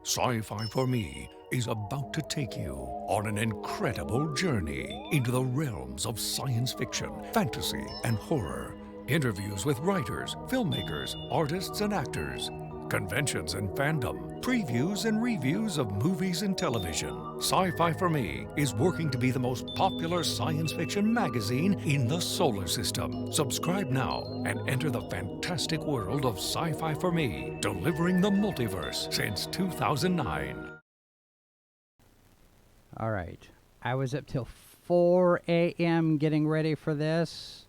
SciFiforMe is about to take you on an incredible journey into the realms of science fiction, fantasy, and horror. Interviews with writers, filmmakers, artists, and actors. Conventions and fandom. Previews and reviews of movies and television. SciFiforMe is working to be the most popular science fiction magazine in the solar system. Subscribe now and enter the fantastic world of SciFiforMe, delivering the multiverse since 2009. All right. I was up till 4 a.m. getting ready for this.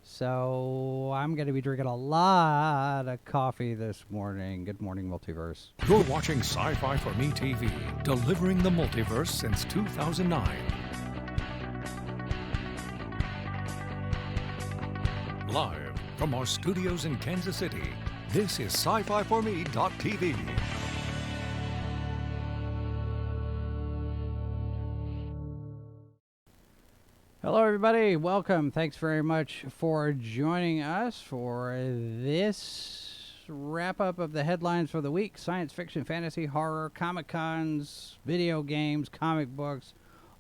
So I'm going to be drinking a lot of coffee this morning. Good morning, Multiverse. You're watching SciFiforMe TV, delivering the multiverse since 2009. Live from our studios in Kansas City, this is SciFiforMe.tv. Hello, everybody. Welcome. Thanks very much for joining us for this wrap-up of the headlines for the week. Science fiction, fantasy, horror, comic-cons, video games, comic books,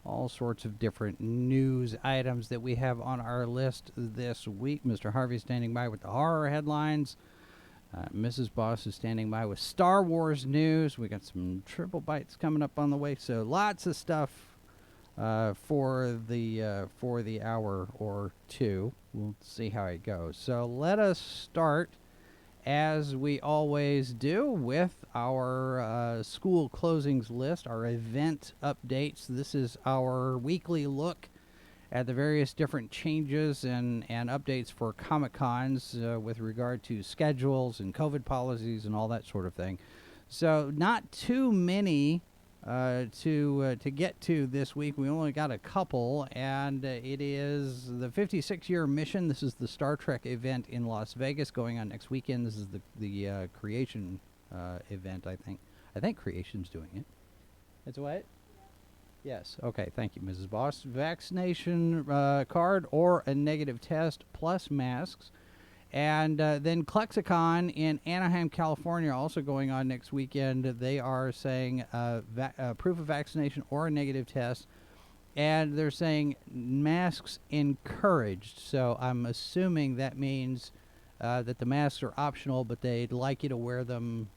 all sorts of different news items that we have on our list this week. Mr. Harvey standing by with the horror headlines. Mrs. Boss is standing by with Star Wars news. We got some triple bites coming up on the way, so lots of stuff for the hour or two. We'll see how it goes. So let us start, as we always do, with our school closings list, our event updates. This is our weekly look at the various different changes and updates for Comic-Cons with regard to schedules and COVID policies and all that sort of thing. So not too many to get to this week. We only got a couple, and it is the 56-year mission. This is the Star Trek event in Las Vegas going on next weekend. This is the Creation event, I think. I think Creation's doing it. It's what? Yes. Okay, thank you, Mrs. Boss. Vaccination card or a negative test plus masks. And then ClexaCon in Anaheim, California, also going on next weekend. They are saying proof of vaccination or a negative test. And they're saying masks encouraged. So I'm assuming that means that the masks are optional, but they'd like you to wear them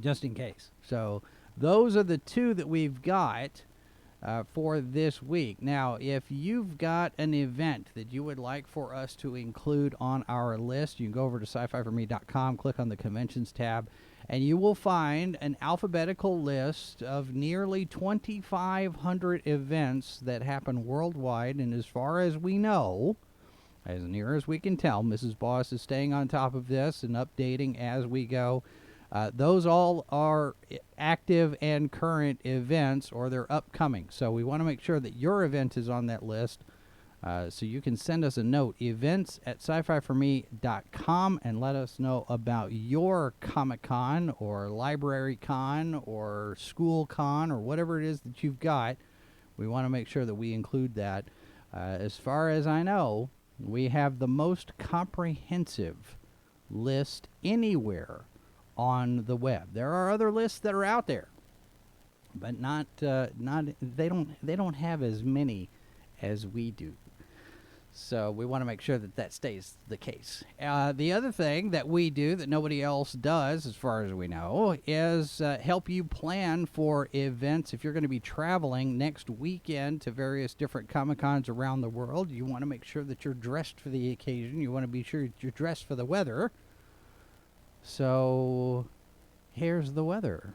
just in case. So those are the two that we've got for this week. Now, if you've got an event that you would like for us to include on our list, you can go over to SciFiforMe.com, click on the Conventions tab, and you will find an alphabetical list of nearly 2,500 events that happen worldwide. And as far as we know, as near as we can tell, Mrs. Boss is staying on top of this and updating as we go. Those all are active and current events, or they're upcoming. So we want to make sure that your event is on that list. So you can send us a note, events@SciFiforMe.com, and let us know about your Comic-Con or Library Con or School Con or whatever it is that you've got. We want to make sure that we include that. As far as I know, we have the most comprehensive list anywhere on the web. There are other lists that are out there, but they don't have as many as we do. So we want to make sure that stays the case. The other thing that we do that nobody else does, as far as we know, is help you plan for events. If you're going to be traveling next weekend to various different Comic-Cons around the world, you want to make sure that you're dressed for the occasion. You want to be sure that you're dressed for the weather. So, here's the weather.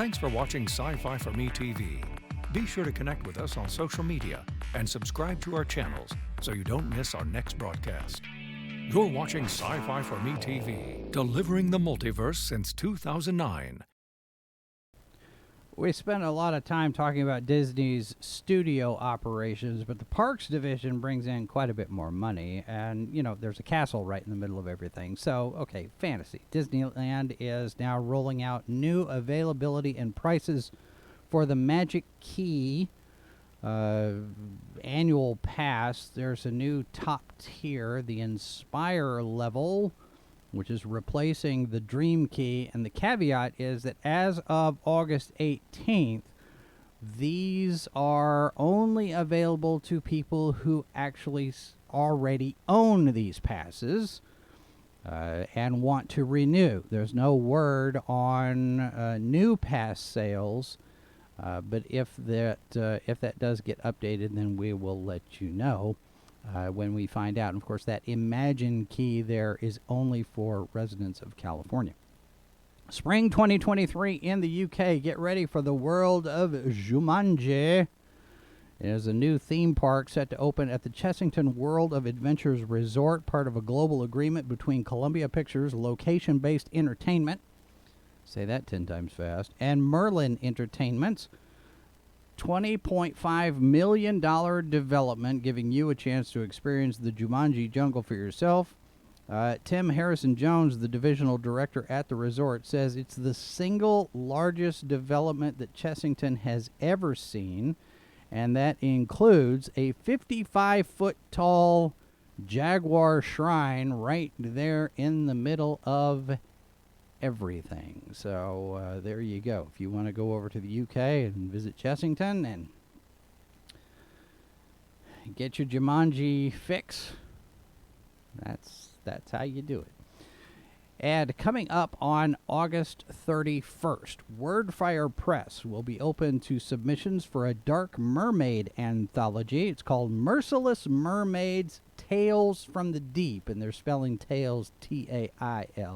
Thanks for watching SciFiforMe TV. Be sure to connect with us on social media and subscribe to our channels so you don't miss our next broadcast. You're watching SciFiforMe TV, delivering the multiverse since 2009. We spent a lot of time talking about Disney's studio operations, but the parks division brings in quite a bit more money. And, you know, there's a castle right in the middle of everything. So, okay, fantasy. Disneyland is now rolling out new availability and prices for the Magic Key annual pass. There's a new top tier, the Inspire level, which is replacing the Dream Key. And the caveat is that as of August 18th, these are only available to people who actually already own these passes and want to renew. There's no word on new pass sales, but if that does get updated, then we will let you know when we find out. And of course, that Imagine Key there is only for residents of California. Spring 2023 in the UK. Get ready for the world of Jumanji. There's a new theme park set to open at the Chessington World of Adventures Resort, part of a global agreement between Columbia Pictures, location-based entertainment, say that 10 times fast, and Merlin Entertainments. $20.5 million development, giving you a chance to experience the Jumanji jungle for yourself. Tim Harrison-Jones, the divisional director at the resort, says it's the single largest development that Chessington has ever seen, and that includes a 55-foot tall jaguar shrine right there in the middle of everything. So there you go. If you want to go over to the UK and visit Chessington and get your Jumanji fix, that's how you do it. And coming up on August 31st, Wordfire Press will be open to submissions for a Dark Mermaid anthology. It's called Merciless Mermaids, Tales from the Deep, and they're spelling Tales Tails.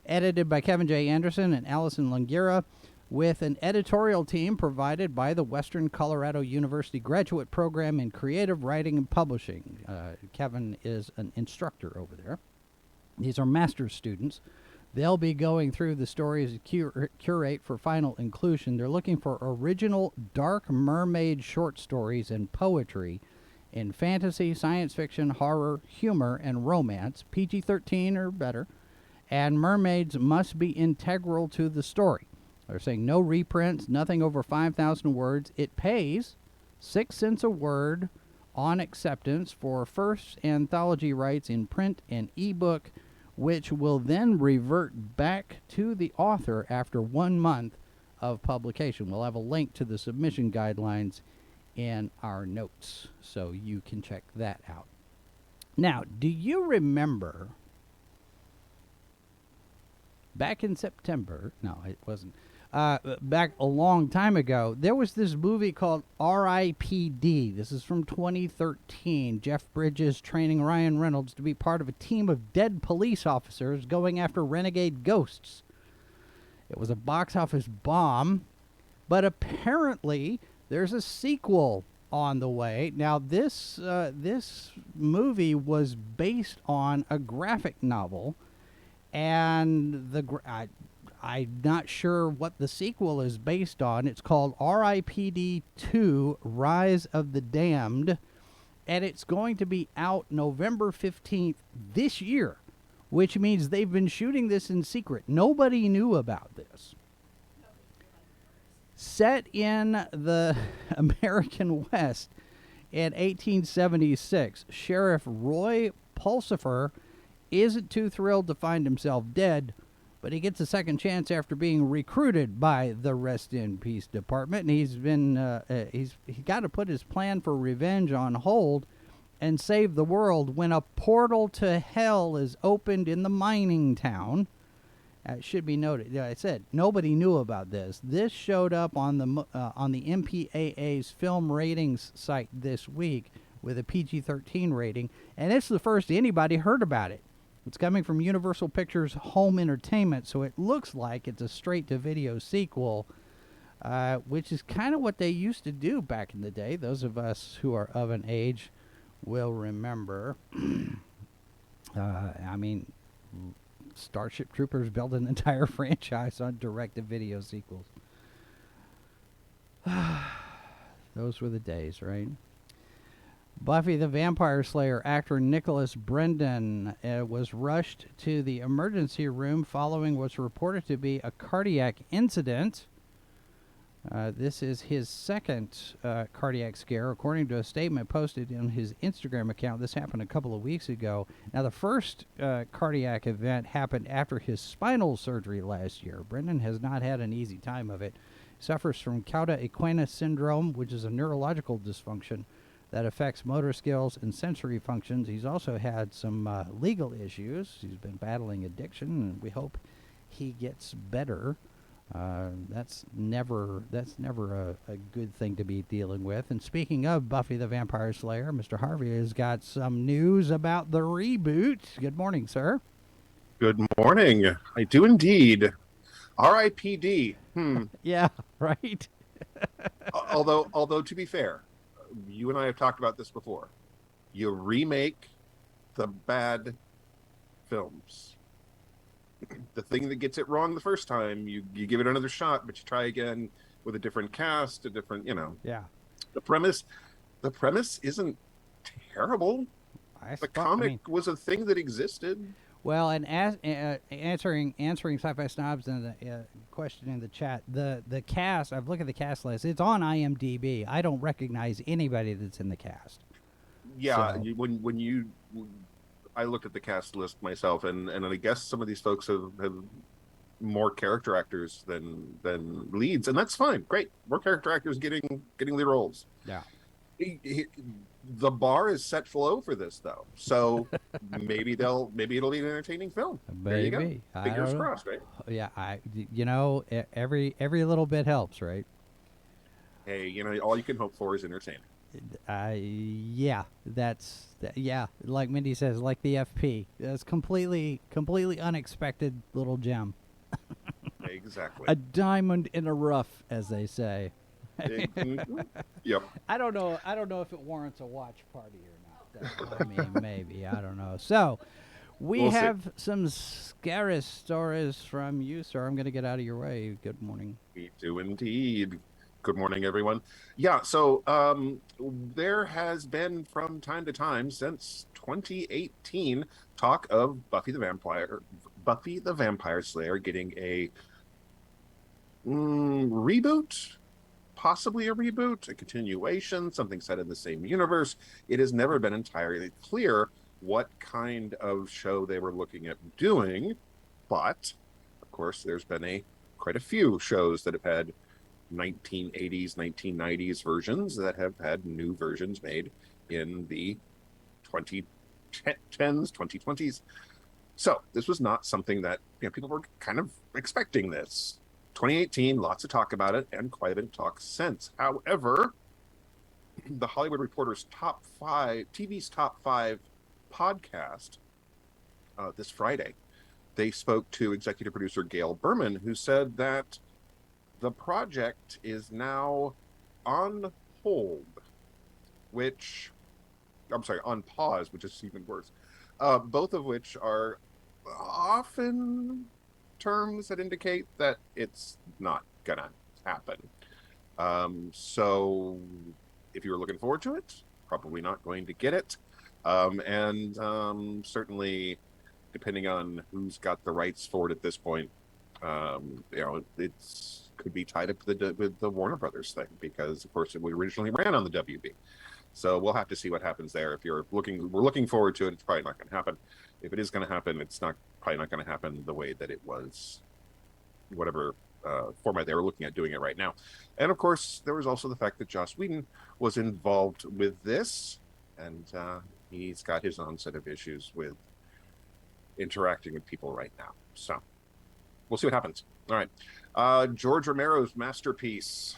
Edited by Kevin J. Anderson and Allison Lungira, with an editorial team provided by the Western Colorado University Graduate Program in Creative Writing and Publishing. Kevin is an instructor over there. These are master's students. They'll be going through the stories to curate for final inclusion. They're looking for original Dark Mermaid short stories and poetry in fantasy, science fiction, horror, humor, and romance, PG-13 or better. And mermaids must be integral to the story. They're saying no reprints, nothing over 5,000 words. It pays 6 cents a word on acceptance for first anthology rights in print and ebook, which will then revert back to the author after 1 month of publication. We'll have a link to the submission guidelines in our notes, so you can check that out. Now, do you remember back in September, no, it wasn't, back a long time ago, there was this movie called R.I.P.D. This is from 2013. Jeff Bridges training Ryan Reynolds to be part of a team of dead police officers going after renegade ghosts. It was a box office bomb, but apparently there's a sequel on the way. Now, this movie was based on a graphic novel, and I'm not sure what the sequel is based on. It's called R.I.P.D. 2 Rise of the Damned, and it's going to be out November 15th this year, which means they've been shooting this in secret. Nobody knew about this. Set in the American West in 1876, Sheriff Roy Pulsifer isn't too thrilled to find himself dead, but he gets a second chance after being recruited by the Rest in Peace Department, and he's got to put his plan for revenge on hold and save the world when a portal to hell is opened in the mining town. It should be noted, I said nobody knew about this. This showed up on the MPAA's film ratings site this week with a PG-13 rating, and it's the first anybody heard about it. It's coming from Universal Pictures Home Entertainment, so it looks like it's a straight-to-video sequel, which is kind of what they used to do back in the day. Those of us who are of an age will remember. I mean, Starship Troopers built an entire franchise on direct-to-video sequels. Those were the days, right? Buffy the Vampire Slayer actor Nicholas Brendan was rushed to the emergency room following what's reported to be a cardiac incident. This is his second cardiac scare, according to a statement posted on his Instagram account. This happened a couple of weeks ago. Now, the first cardiac event happened after his spinal surgery last year. Brendan has not had an easy time of it. He suffers from cauda equina syndrome, which is a neurological dysfunction that affects motor skills and sensory functions. He's also had some legal issues. He's been battling addiction, and we hope he gets better. That's never a good thing to be dealing with. And speaking of Buffy the Vampire Slayer, Mr. Harvey has got some news about the reboot. Good morning, sir. Good morning. I do indeed. R.I.P.D. Yeah, right. Although to be fair, you and I have talked about this before. You remake the bad films. The thing that gets it wrong the first time, you give it another shot, but you try again with a different cast, a different, Yeah. The premise isn't terrible. The comic was a thing that existed. Well, and answering sci-fi snobs and the question in the chat, the cast, I've looked at the cast list. It's on IMDb. I don't recognize anybody that's in the cast. Yeah, so. I looked at the cast list myself, and I guess some of these folks have more character actors than leads, and that's fine. Great, more character actors getting lead roles. Yeah. The bar is set low for this, though, so maybe it'll be an entertaining film. Maybe. There you go. Fingers crossed, right? Yeah, every little bit helps, right? Hey, all you can hope for is entertaining. Yeah, like Mindy says, like the FP. That's completely unexpected little gem. Exactly. A diamond in a rough, as they say. Yep. I don't know if it warrants a watch party or not. I mean, maybe. I don't know. So, we'll have some scary stories from you, sir. I'm going to get out of your way. Good morning. We do indeed. Good morning, everyone. Yeah, so there has been from time to time since 2018 talk of Buffy the Vampire Slayer getting a reboot, possibly a reboot, a continuation, something set in the same universe. It has never been entirely clear what kind of show they were looking at doing, but of course there's been quite a few shows that have had 1980s, 1990s versions that have had new versions made in the 2010s, 2020s. So this was not something that people were kind of expecting this. 2018, lots of talk about it, and quite a bit of talk since. However, the Hollywood Reporter's TV's Top 5 podcast this Friday, they spoke to executive producer Gail Berman, who said that the project is now on hold, on pause, which is even worse. Both of which are often terms that indicate that it's not gonna happen. So if you were looking forward to it, probably not going to get it. And certainly, depending on who's got the rights for it at this point, it's could be tied up with the Warner Brothers thing, because of course we originally ran on the WB. So we'll have to see what happens there. If we're looking forward to it, it's probably not going to happen. If it is going to happen, it's probably not going to happen the way that it was, whatever format they were looking at doing it right now. And of course, there was also the fact that Joss Whedon was involved with this, and he's got his own set of issues with interacting with people right now. So we'll see what happens. All right. George Romero's masterpiece,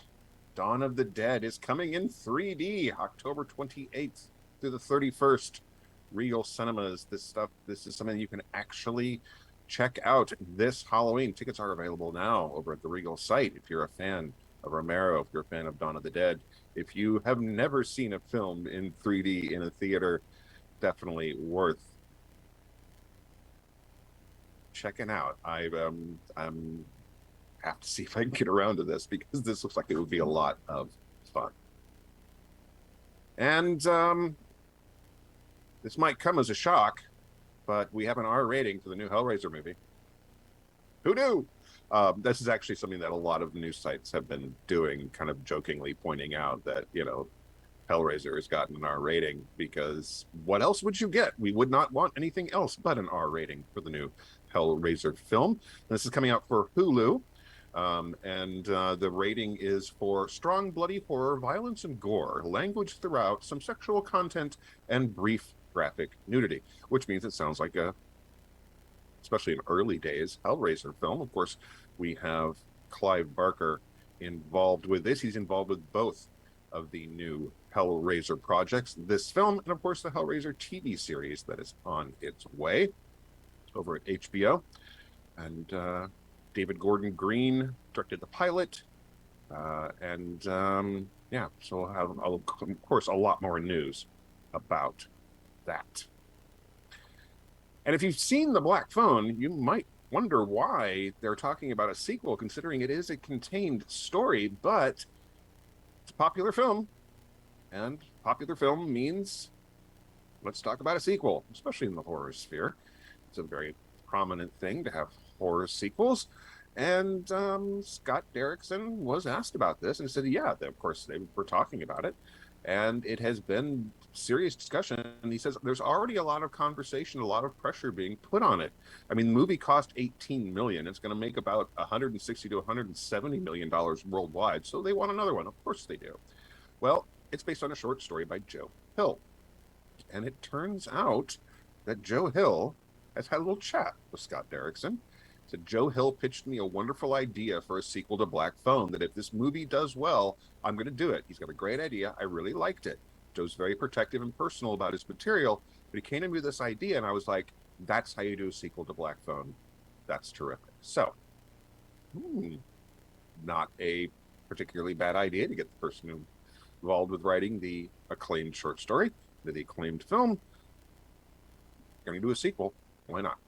Dawn of the Dead, is coming in 3D October 28th through the 31st. Regal Cinemas. This is something you can actually check out this Halloween. Tickets are available now over at the Regal site. If you're a fan of Romero, if you're a fan of Dawn of the Dead, if you have never seen a film in 3D in a theater, definitely worth checking out. I'm have to see if I can get around to this, because this looks like it would be a lot of fun. And this might come as a shock, but we have an R rating for the new Hellraiser movie. Who knew? This is actually something that a lot of news sites have been doing, kind of jokingly pointing out that, Hellraiser has gotten an R rating, because what else would you get? We would not want anything else but an R rating for the new Hellraiser film. This is coming out for Hulu. And the rating is for strong, bloody horror, violence, and gore, language throughout, some sexual content, and brief graphic nudity, which means it sounds like especially in early days, Hellraiser film. Of course, we have Clive Barker involved with this. He's involved with both of the new Hellraiser projects, this film, and of course the Hellraiser TV series that is on its way over at HBO. And David Gordon Green directed the pilot. Yeah, so we'll have, of course, a lot more news about that. And if you've seen The Black Phone, you might wonder why they're talking about a sequel, considering it is a contained story, but it's a popular film. And popular film means let's talk about a sequel, especially in the horror sphere. It's a very prominent thing to have horror sequels. And Scott Derrickson was asked about this and said, yeah, of course, they were talking about it. And it has been serious discussion. And he says there's already a lot of conversation, a lot of pressure being put on it. I mean, the movie cost $18 million. It's going to make about $160 to $170 million worldwide. So they want another one. Of course they do. Well, it's based on a short story by Joe Hill. And it turns out that Joe Hill has had a little chat with Scott Derrickson. Said, Joe Hill pitched me a wonderful idea for a sequel to Black Phone, that if this movie does well, I'm going to do it. He's got a great idea. I really liked it. Joe's very protective and personal about his material, but he came to me with this idea, and I was like, that's how you do a sequel to Black Phone. That's terrific. So, not a particularly bad idea to get the person involved with writing the acclaimed short story to the acclaimed film. Going to do a sequel. Why not?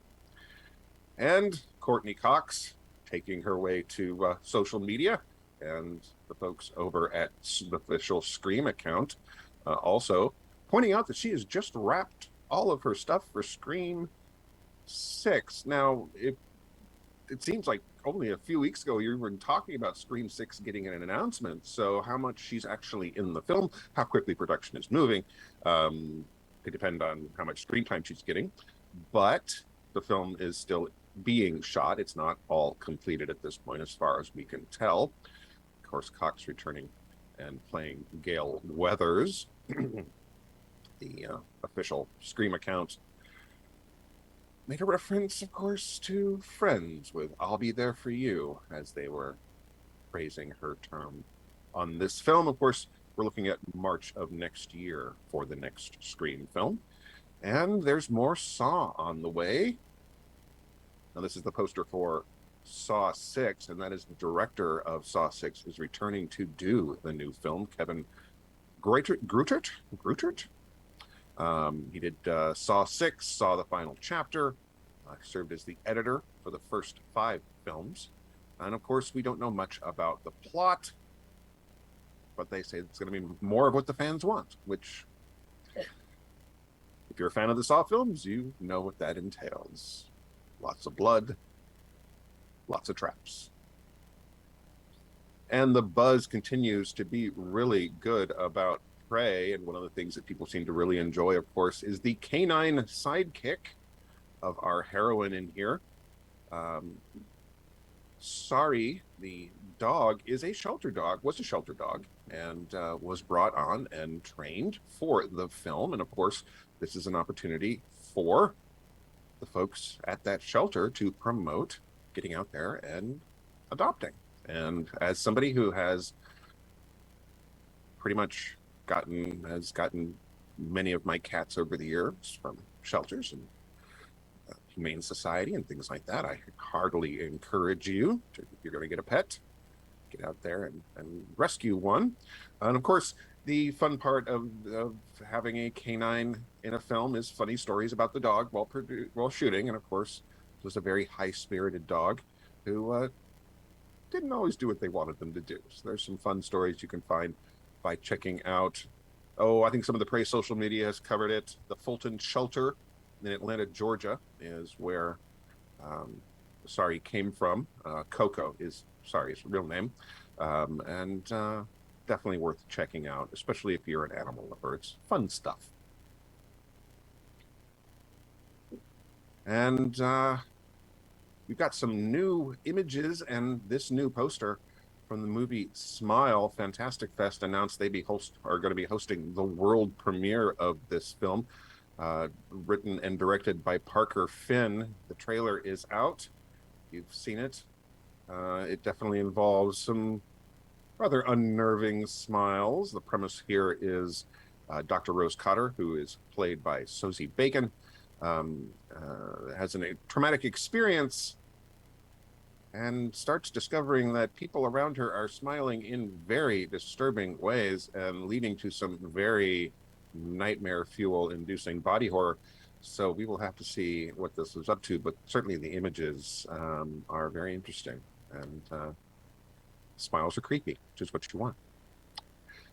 And Courtney Cox taking her way to social media, and the folks over at the official Scream account also pointing out that she has just wrapped all of her stuff for Scream 6. Now, it seems like only a few weeks ago you were talking about Scream 6 getting an announcement, so how much she's actually in the film, how quickly production is moving, could depend on how much screen time she's getting, but the film is still being shot. It's not all completed at this point as far as we can tell. Of course, Cox returning and playing Gail Weathers, the official Scream account, made a reference, of course, to Friends with I'll Be There For You, as they were praising her term on this film. Of course, we're looking at March of next year for the next Scream film. And there's more Saw on the way. Now, this is the poster for Saw 6, and that is the director of Saw 6 is returning to do the new film, Kevin Greutert. He did Saw 6, Saw the Final Chapter, served as the editor for the first 5 films. And of course, we don't know much about the plot, but they say it's going to be more of what the fans want, which, if you're a fan of the Saw films, you know what that entails. Lots of blood, lots of traps. And the buzz continues to be really good about Prey, and one of the things that people seem to really enjoy, of course, is the canine sidekick of our heroine in here. Sorry, the dog is a shelter dog, was a shelter dog, and was brought on and trained for the film. And of course, this is an opportunity for the folks at that shelter to promote getting out there and adopting. And as somebody who has pretty much gotten many of my cats over the years from shelters and humane society and things like that. I heartily encourage you to, if you're going to get a pet, get out there and rescue one. And of course, the fun part of having a canine in a film is funny stories about the dog while shooting. And of course, it was a very high-spirited dog who didn't always do what they wanted them to do. So there's some fun stories you can find by checking out. Oh, I think some of the Prey social media has covered it. The Fulton Shelter in Atlanta, Georgia, is where Sorry came from. Coco is Sorry's real name, and definitely worth checking out, especially if you're an animal lover. It's fun stuff. And we've got some new images and this new poster from the movie Smile. Fantastic Fest announced they are going to be hosting the world premiere of this film, written and directed by Parker Finn. The trailer is out. You've seen it. It definitely involves some rather unnerving smiles. The premise here is Dr. Rose Cotter, who is played by Sosie Bacon, has a traumatic experience and starts discovering that people around her are smiling in very disturbing ways and leading to some very nightmare fuel inducing body horror. So we will have to see what this is up to, but certainly the images are very interesting, and smiles are creepy, which is what you want.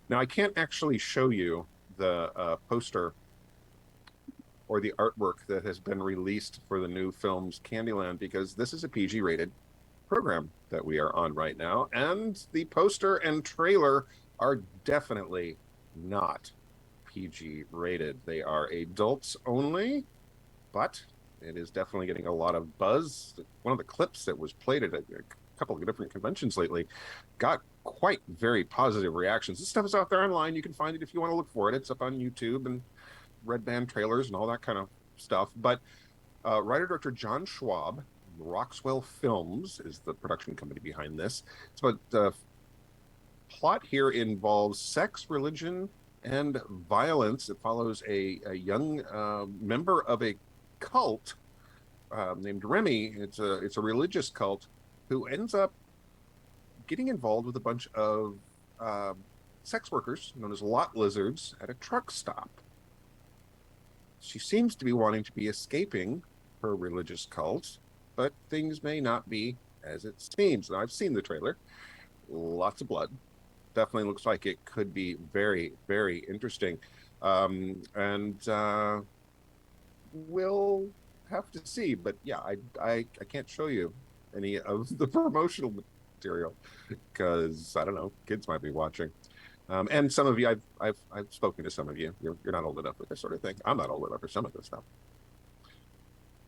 Now, I can't actually show you the poster or the artwork that has been released for the new film's Candyland, because this is a PG-rated program that we are on right now, and the poster and trailer are definitely not PG-rated. They are adults only, but it is definitely getting a lot of buzz. One of the clips that was played at a couple of different conventions lately got quite very positive reactions. This stuff is out there online. You can find it if you want to look for it. It's up on YouTube and Red Band trailers and all that kind of stuff. But writer-director John Schwab, Roxwell Films is the production company behind this. It's about the plot here involves sex, religion, and violence. It follows a young member of a cult named Remy. It's a religious cult who ends up getting involved with a bunch of sex workers known as lot lizards at a truck stop. She seems to be wanting to be escaping her religious cult, but things may not be as it seems. Now, I've seen the trailer. Lots of blood. Definitely looks like it could be very, very interesting. And we'll have to see. But yeah, I can't show you any of the promotional material because I don't know, kids might be watching. And some of you, I've spoken to some of you. You're not old enough for this sort of thing. I'm not old enough for some of this stuff.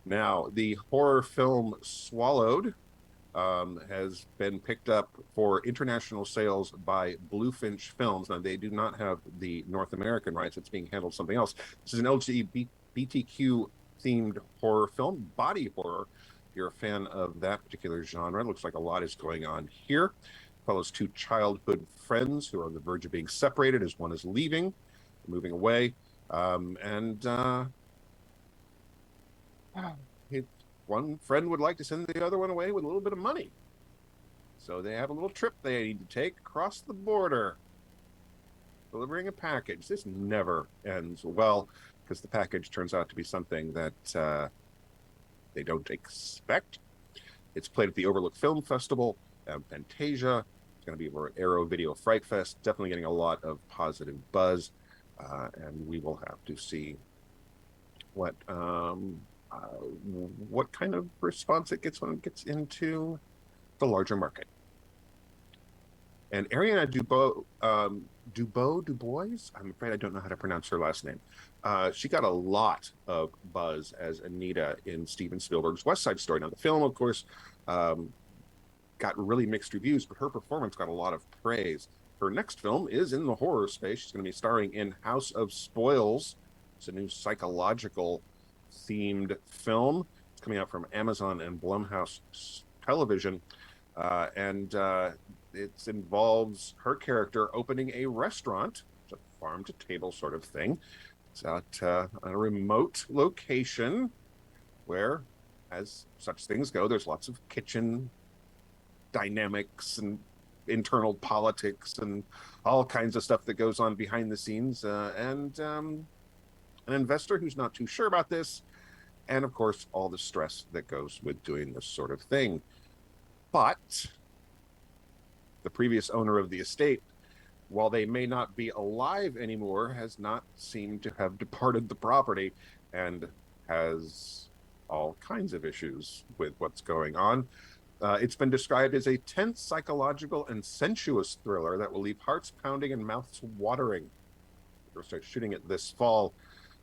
Now, the horror film Swallowed has been picked up for international sales by Bluefinch Films. Now, they do not have the North American rights. It's being handled something else. This is an LGBTQ-themed horror film, body horror. If you're a fan of that particular genre, it looks like a lot is going on here. Follows two childhood friends who are on the verge of being separated as one is leaving, moving away. One friend would like to send the other one away with a little bit of money. So they have a little trip they need to take across the border, delivering a package. This never ends well because the package turns out to be something that they don't expect. It's played at the Overlook Film Festival, Fantasia. It's going to be over Arrow Video Fright Fest. Definitely getting a lot of positive buzz. And we will have to see what kind of response it gets when it gets into the larger market. And Ariana Dubois, I'm afraid I don't know how to pronounce her last name. She got a lot of buzz as Anita in Steven Spielberg's West Side Story. Now, the film, of course, got really mixed reviews, but her performance got a lot of praise. Her next film is in the horror space. She's going to be starring in House of Spoils. It's a new psychological themed film. It's coming out from Amazon and Blumhouse Television. And it involves her character opening a restaurant. It's a farm to table sort of thing. It's at a remote location where, as such things go, there's lots of kitchen dynamics and internal politics and all kinds of stuff that goes on behind the scenes. And an investor who's not too sure about this, and of course, all the stress that goes with doing this sort of thing. But the previous owner of the estate, while they may not be alive anymore, has not seemed to have departed the property and has all kinds of issues with what's going on. It's been described as a tense, psychological, and sensuous thriller that will leave hearts pounding and mouths watering. We're going to start shooting it this fall,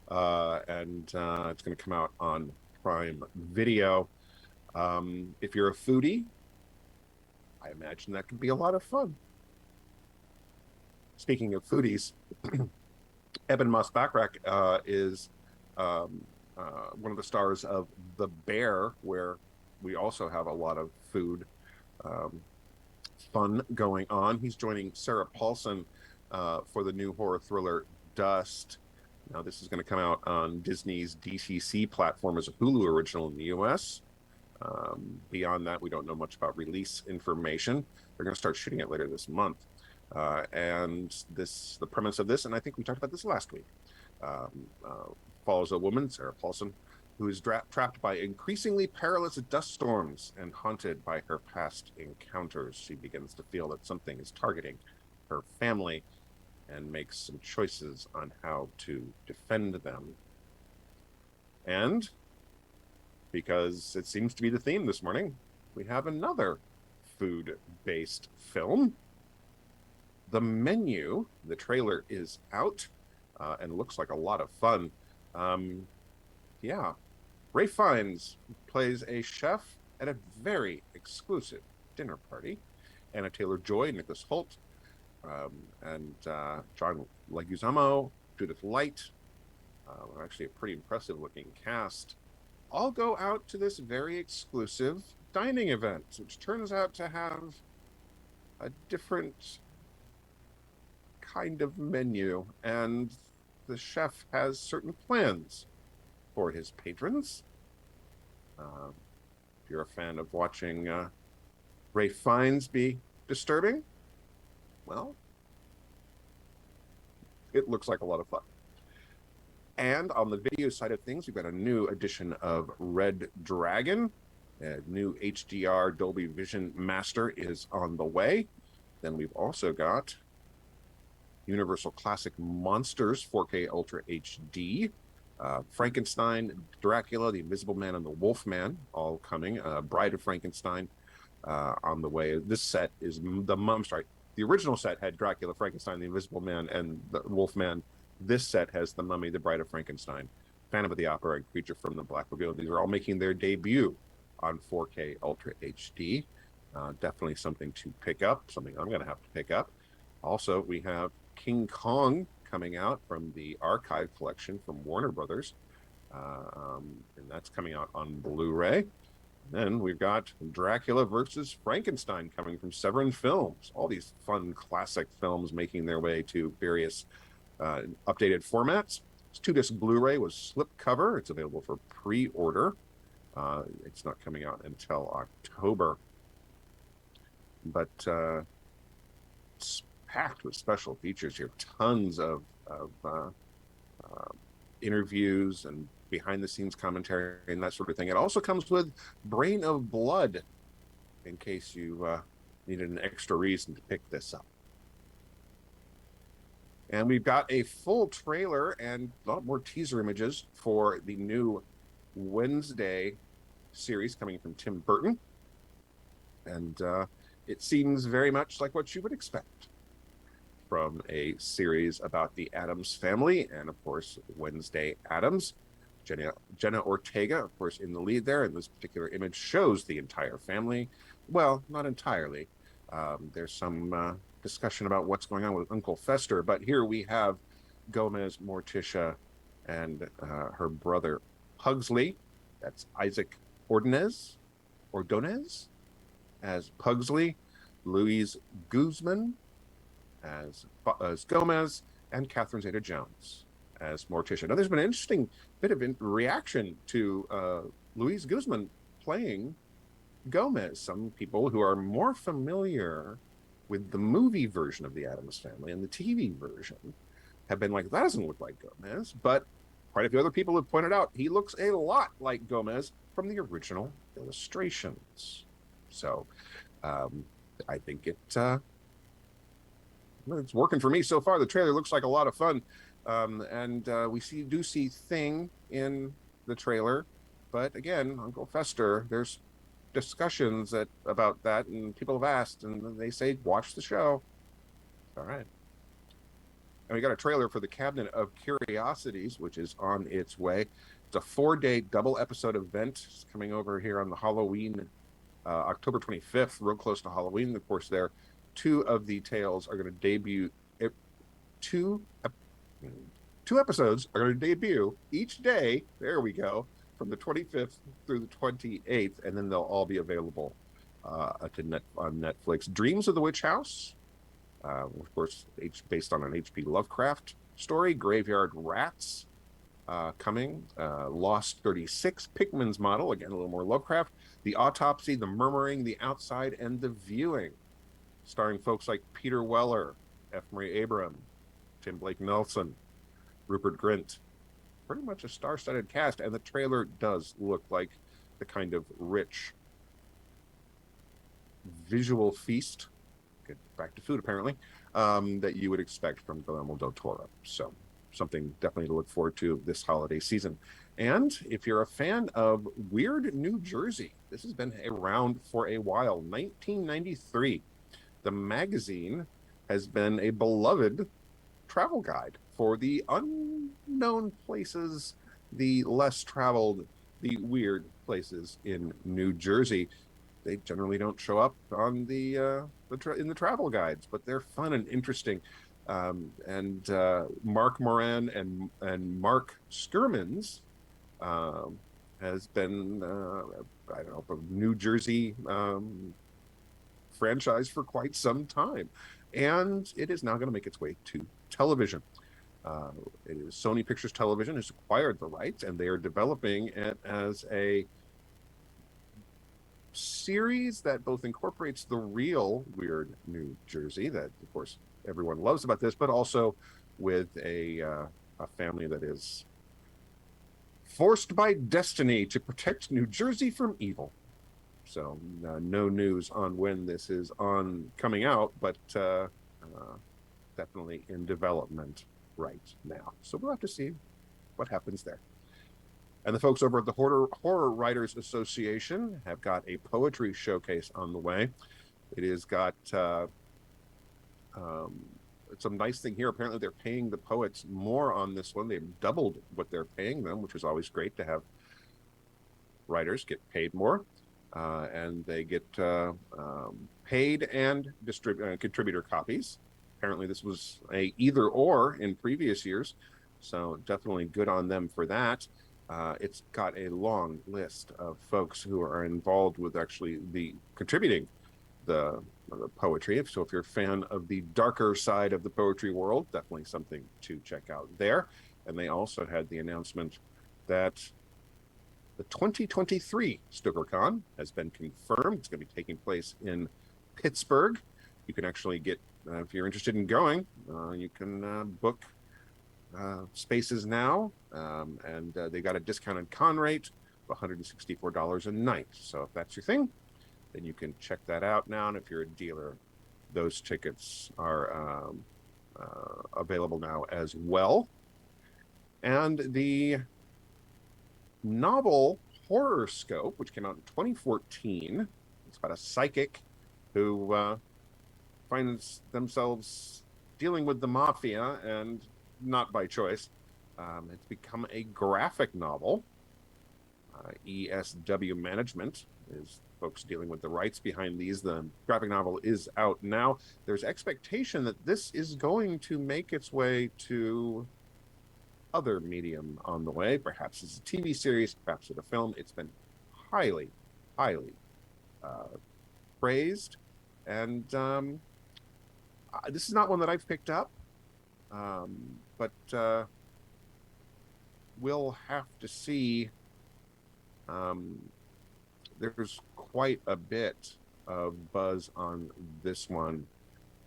and it's going to come out on Prime Video. If you're a foodie, I imagine that could be a lot of fun. Speaking of foodies, Eben Moss-Bachrach is one of the stars of The Bear, where we also have a lot of food fun going on. He's joining Sarah Paulson for the new horror thriller Dust. Now, this is going to come out on Disney's DTC platform as a Hulu original in the U.S. Beyond that, we don't know much about release information. They're going to start shooting it later this month. And the premise of this, and I think we talked about this last week, follows a woman, Sarah Paulson, who is trapped by increasingly perilous dust storms and haunted by her past encounters. She begins to feel that something is targeting her family and makes some choices on how to defend them. And because it seems to be the theme this morning, we have another food-based film. The Menu, the trailer is out and looks like a lot of fun. Yeah, Ralph Fiennes plays a chef at a very exclusive dinner party. Anna Taylor-Joy, Nicholas Hoult, and John Leguizamo, Judith Light, actually a pretty impressive looking cast, all go out to this very exclusive dining event, which turns out to have a different kind of menu, and the chef has certain plans for his patrons. If you're a fan of watching Ralph Fiennes be disturbing, well, it looks like a lot of fun. And on the video side of things, we've got a new edition of Red Dragon. A new HDR Dolby Vision Master is on the way. Then we've also got Universal Classic Monsters 4K Ultra HD, Frankenstein, Dracula, The Invisible Man, and the Wolfman, all coming. Bride of Frankenstein on the way. This set is the original set had Dracula, Frankenstein, The Invisible Man, and the Wolfman. This set has The Mummy, The Bride of Frankenstein, Phantom of the Opera, and Creature from the Black Lagoon. These are all making their debut on 4K Ultra HD. Definitely something to pick up, something I'm going to have to pick up. Also, we have King Kong coming out from the Archive collection from Warner Brothers, and that's coming out on Blu-ray. Then we've got Dracula versus Frankenstein coming from Severin Films. All these fun classic films making their way to various updated formats. It's 2-disc Blu-ray with slipcover. It's available for pre-order. It's not coming out until October. But it's packed with special features here. Tons of interviews and behind-the-scenes commentary and that sort of thing. It also comes with Brain of Blood, in case you needed an extra reason to pick this up. And we've got a full trailer and a lot more teaser images for the new Wednesday series coming from Tim Burton. And it seems very much like what you would expect from a series about the Addams family and, of course, Wednesday Addams. Jenna Ortega, of course, in the lead there, and this particular image shows the entire family. Well, not entirely. There's some discussion about what's going on with Uncle Fester, but here we have Gomez, Morticia, and her brother Pugsley. That's Isaac Ordonez as Pugsley, Louise Guzman as Gomez, and Catherine Zeta-Jones as Morticia. Now, there's been an interesting bit of reaction to Luis Guzman playing Gomez. Some people who are more familiar with the movie version of the Addams Family and the TV version have been like, that doesn't look like Gomez. But quite a few other people have pointed out he looks a lot like Gomez from the original illustrations. So I think it's working for me so far. The trailer looks like a lot of fun. And we do see Thing in the trailer. But again, Uncle Fester, there's discussions about that, and people have asked, and they say, watch the show. All right. And we got a trailer for the Cabinet of Curiosities, which is on its way. It's a 4-day double episode event. It's coming over here on the Halloween, October 25th, real close to Halloween. Of course, there, 2 of the tales are going to debut. Two episodes are going to debut each day. There we go. From the 25th through the 28th, and then they'll all be available on Netflix. Dreams of the Witch House, of course, based on an H.P. Lovecraft story. Graveyard Rats coming. Lost 36, Pickman's Model, again, a little more Lovecraft. The Autopsy, The Murmuring, The Outside, and The Viewing, starring folks like Peter Weller, F. Murray Abraham, Tim Blake Nelson, Rupert Grint. Pretty much a star-studded cast, and the trailer does look like the kind of rich visual feast, get back to food apparently, that you would expect from Guillermo del Toro. So something definitely to look forward to this holiday season. And if you're a fan of Weird New Jersey, this has been around for a while. 1993, the magazine has been a beloved travel guide for the unknown places, the less traveled, the weird places in New Jersey. They generally don't show up on in the travel guides, but they're fun and interesting. And Mark Moran and Mark Skirmans has been I don't know, a New Jersey franchise for quite some time, and it is now going to make its way to television. It is Sony Pictures Television has acquired the rights, and they are developing it as a series that both incorporates the real Weird New Jersey that, of course, everyone loves about this, but also with a family that is forced by destiny to protect New Jersey from evil. So no news on when this is coming out, but definitely in development right now. So we'll have to see what happens there. And the folks over at the Horror Writers Association have got a poetry showcase on the way. It has got some nice thing here. Apparently they're paying the poets more on this one. They've doubled what they're paying them, which is always great to have writers get paid more. And they get paid and contributor copies. Apparently this was a either or in previous years, so definitely good on them for that. It's got a long list of folks who are involved with actually contributing the poetry. So if you're a fan of the darker side of the poetry world, definitely something to check out there. And they also had the announcement that the 2023 SugarCon has been confirmed. It's going to be taking place in Pittsburgh. You can actually get, if you're interested in going, you can book spaces now, and they got a discounted con rate of $164 a night. So if that's your thing, then you can check that out now. And if you're a dealer, those tickets are available now as well. And the novel Horoscope, which came out in 2014, it's about a psychic who finds themselves dealing with the mafia, and not by choice. It's become a graphic novel. ESW Management is folks dealing with the rights behind these. The graphic novel is out now. There's expectation that this is going to make its way to other medium on the way, perhaps as a TV series, perhaps as a film. It's been highly praised, and this is not one that I've picked up, but we'll have to see. There's quite a bit of buzz on this one,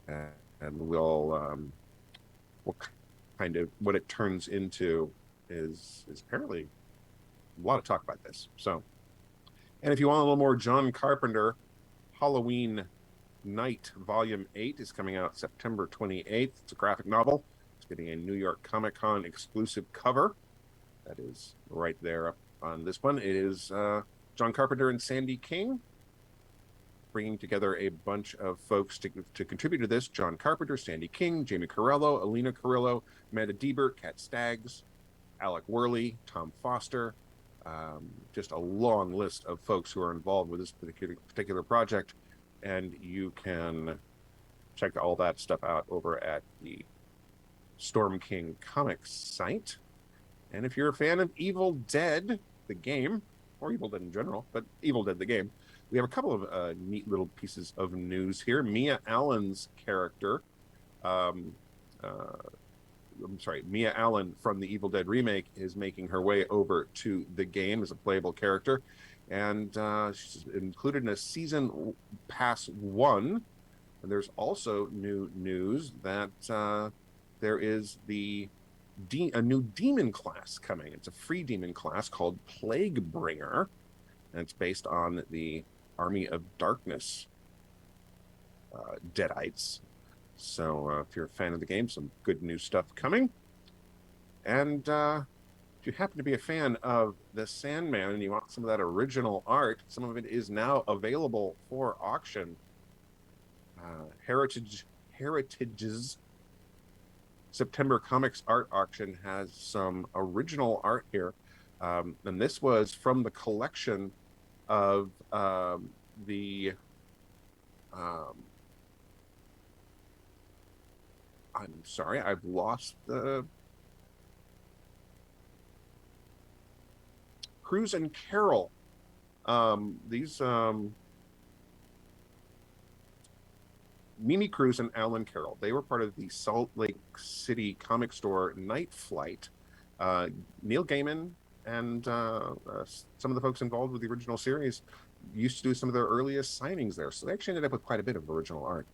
and we'll kind of what it turns into is apparently a lot of talk about this. So, and if you want a little more John Carpenter, Halloween Night Volume 8 is coming out September 28th. It's a graphic novel. It's getting a New York Comic-Con exclusive cover. That is right there up on this one. It is John Carpenter and Sandy King bringing together a bunch of folks to contribute to this. John Carpenter, Sandy King, Jamie Carrillo, Alina Carrillo, Amanda Diebert, Kat Staggs, Alec Worley, Tom Foster. Just a long list of folks who are involved with this particular project. And you can check all that stuff out over at the Storm King Comics site. And if you're a fan of Evil Dead, the game, or Evil Dead in general, but Evil Dead, the game, we have a couple of neat little pieces of news here. Mia Allen's character, Mia Allen from the Evil Dead remake is making her way over to the game as a playable character. And she's included in a season pass 1. And there's also new news that there is a new demon class coming. It's a free demon class called Plaguebringer, and it's based on the Army of Darkness Deadites. So if you're a fan of the game, some good new stuff coming. And if you happen to be a fan of The Sandman and you want some of that original art, some of it is now available for auction. Heritage's September Comics Art Auction has some original art here. And this was from the collection of the... I'm sorry, I've lost the... Cruz and Carol. These Mimi Cruz and Alan Carroll, they were part of the Salt Lake City comic store Night Flight. Neil Gaiman and some of the folks involved with the original series used to do some of their earliest signings there. So they actually ended up with quite a bit of original art.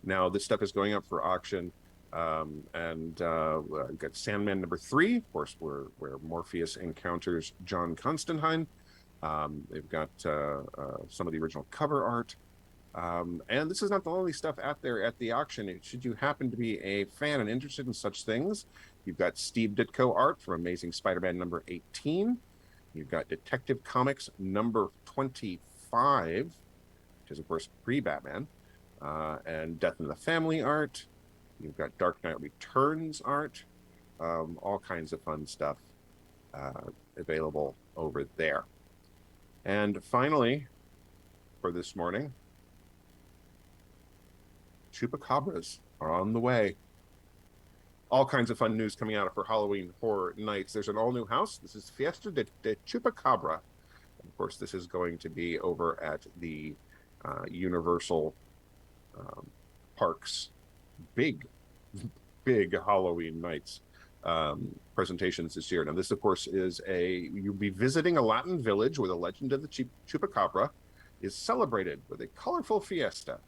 Now this stuff is going up for auction. Got Sandman #3, of course, where Morpheus encounters John Constantine. They've got some of the original cover art. And this is not the only stuff out there at the auction. Should you happen to be a fan and interested in such things, you've got Steve Ditko art from Amazing Spider-Man #18. You've got Detective Comics #25, which is, of course, pre-Batman, and Death in the Family art. You've got Dark Knight Returns art, all kinds of fun stuff available over there. And finally, for this morning, Chupacabras are on the way. All kinds of fun news coming out for Halloween Horror Nights. There's an all-new house. This is Fiesta de Chupacabra. And of course, this is going to be over at the Universal Parks big Halloween Nights presentations this year. Now, this, of course, is you'll be visiting a Latin village where the legend of the Chupacabra is celebrated with a colorful fiesta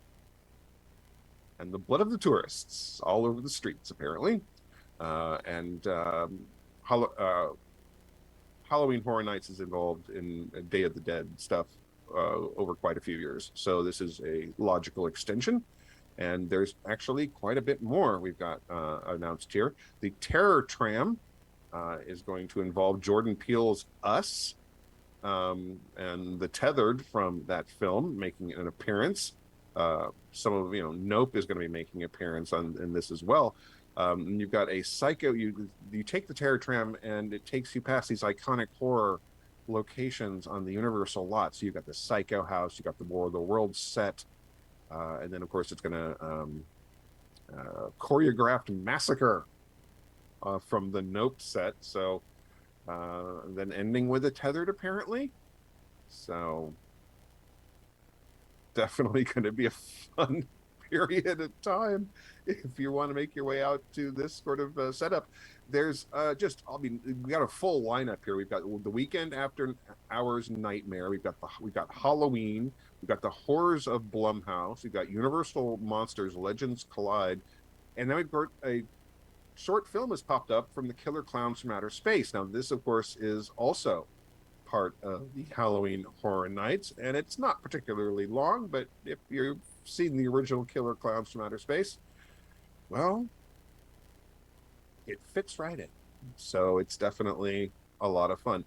and the blood of the tourists all over the streets, apparently. Halloween Horror Nights is involved in Day of the Dead stuff over quite a few years. So this is a logical extension. And there's actually quite a bit more we've got announced here. The Terror Tram is going to involve Jordan Peele's Us, and the Tethered from that film making an appearance. Some of Nope is going to be making an appearance in this as well. And you've got a psycho. You take the Terror Tram and it takes you past these iconic horror locations on the Universal lot. So you've got the Psycho House, you've got the War of the Worlds set. And then, of course, it's going to choreographed massacre from the Nope set. So then ending with a Tethered, apparently. So definitely going to be a fun period of time. If you want to make your way out to this sort of setup, there's we got a full lineup here. We've got the Weekend After Hours Nightmare. We've got Halloween. We've got the Horrors of Blumhouse. We've got Universal Monsters Legends Collide, and then we've got a short film has popped up from the Killer Clowns from Outer Space. Now, this, of course, is also part of the Halloween Horror Nights, and it's not particularly long, but if you've seen the original Killer Clowns from Outer Space, well, it fits right in. So it's definitely a lot of fun.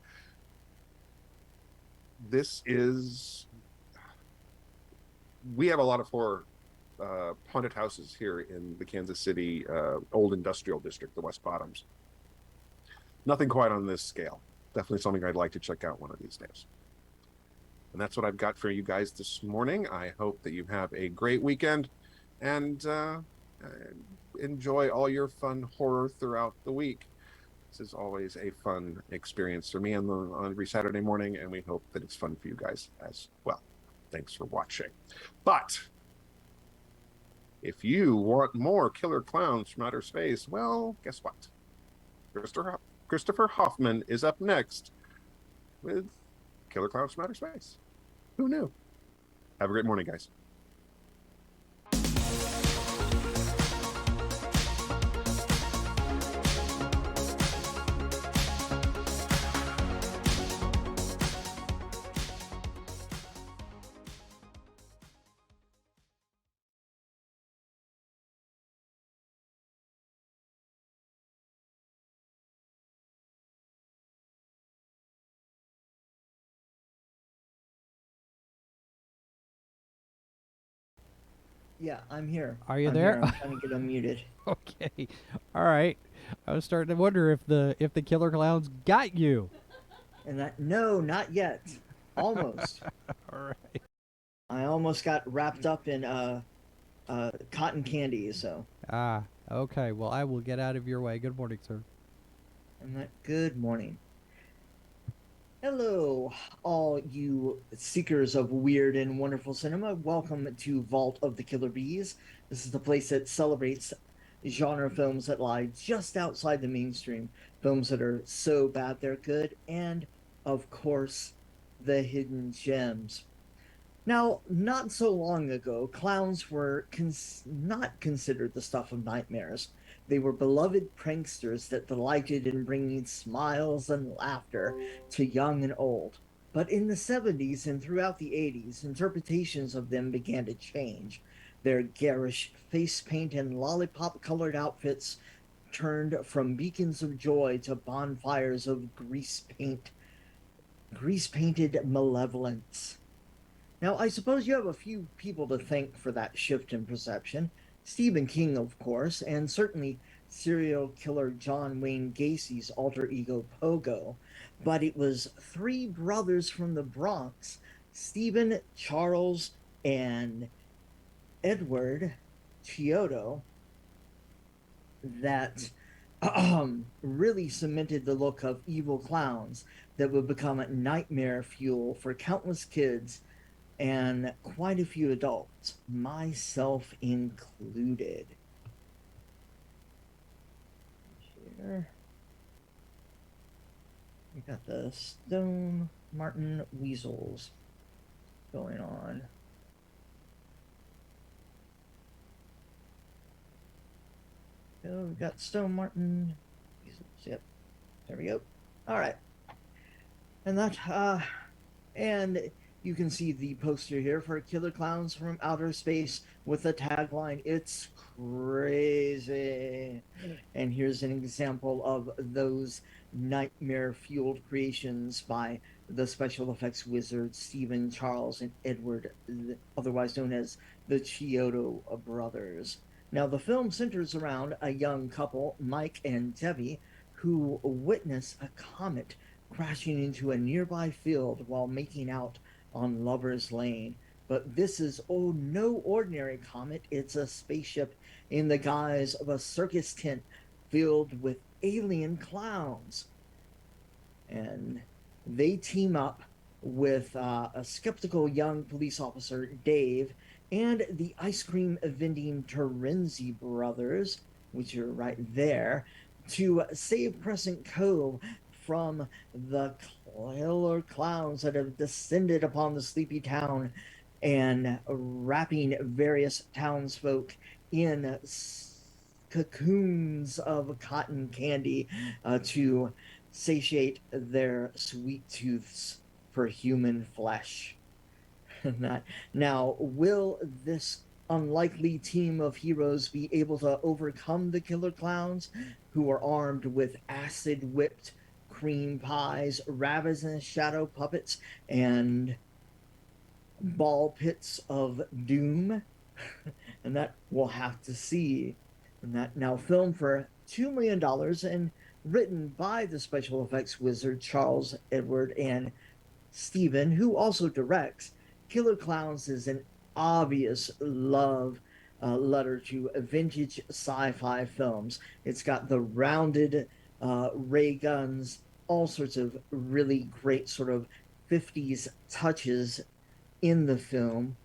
We have a lot of horror haunted houses here in the Kansas City old industrial district, the West Bottoms. Nothing quite on this scale. Definitely something I'd like to check out one of these days. And that's what I've got for you guys this morning. I hope that you have a great weekend and enjoy all your fun horror throughout the week. This is always a fun experience for me on every Saturday morning, and we hope that it's fun for you guys as well. Thanks for watching. But if you want more Killer Clowns from Outer Space, well, guess what? Christopher Hoffman is up next with Killer Clowns from Outer Space. Who knew? Have a great morning, guys. Yeah, I'm here. Are you I'm there? Here. I'm trying to get unmuted. Okay. All right. I was starting to wonder if the Killer Clowns got you. And no, not yet. Almost. All right. I almost got wrapped up in cotton candy. So. Ah. Okay. Well, I will get out of your way. Good morning, sir. Good morning. Hello, all you seekers of weird and wonderful cinema. Welcome to Vault of the Killer Bees. This is the place that celebrates genre films that lie just outside the mainstream, films that are so bad they're good, and, of course, the hidden gems. Now, not so long ago, clowns were not considered the stuff of nightmares. They were beloved pranksters that delighted in bringing smiles and laughter to young and old. But in the 70s and throughout the 80s, interpretations of them began to change. Their garish face paint and lollipop-colored outfits turned from beacons of joy to bonfires of grease-painted malevolence. Now, I suppose you have a few people to thank for that shift in perception. Stephen King, of course, and certainly serial killer John Wayne Gacy's alter ego Pogo. But it was three brothers from the Bronx, Stephen, Charles, and Edward Chiodo, that really cemented the look of evil clowns that would become nightmare fuel for countless kids and quite a few adults, myself included. Here. We got the Stone Martin Weasels going on. So we got Stone Martin Weasels. Yep. There we go. All right. And that, and you can see the poster here for Killer Clowns from Outer Space with the tagline, "It's crazy." And here's an example of those nightmare-fueled creations by the special effects wizards Stephen, Charles, and Edward, otherwise known as the Chiodo brothers. Now, the film centers around a young couple, Mike and Debbie, who witness a comet crashing into a nearby field while making out on Lover's Lane. But this is no ordinary comet. It's a spaceship in the guise of a circus tent filled with alien clowns. And they team up with a skeptical young police officer, Dave, and the ice cream vending Terenzi brothers, which are right there, to save Crescent Cove from the killer clowns that have descended upon the sleepy town and wrapping various townsfolk in cocoons of cotton candy to satiate their sweet tooths for human flesh. Now, will this unlikely team of heroes be able to overcome the killer clowns, who are armed with acid whipped cream pies, ravenous shadow puppets, and ball pits of doom? And that we'll have to see. And that now filmed for $2 million and written by the special effects wizard Charles Edward and Steven, who also directs. Killer Clowns is an obvious love letter to vintage sci-fi films. It's got the rounded ray guns, all sorts of really great sort of 50s touches in the film.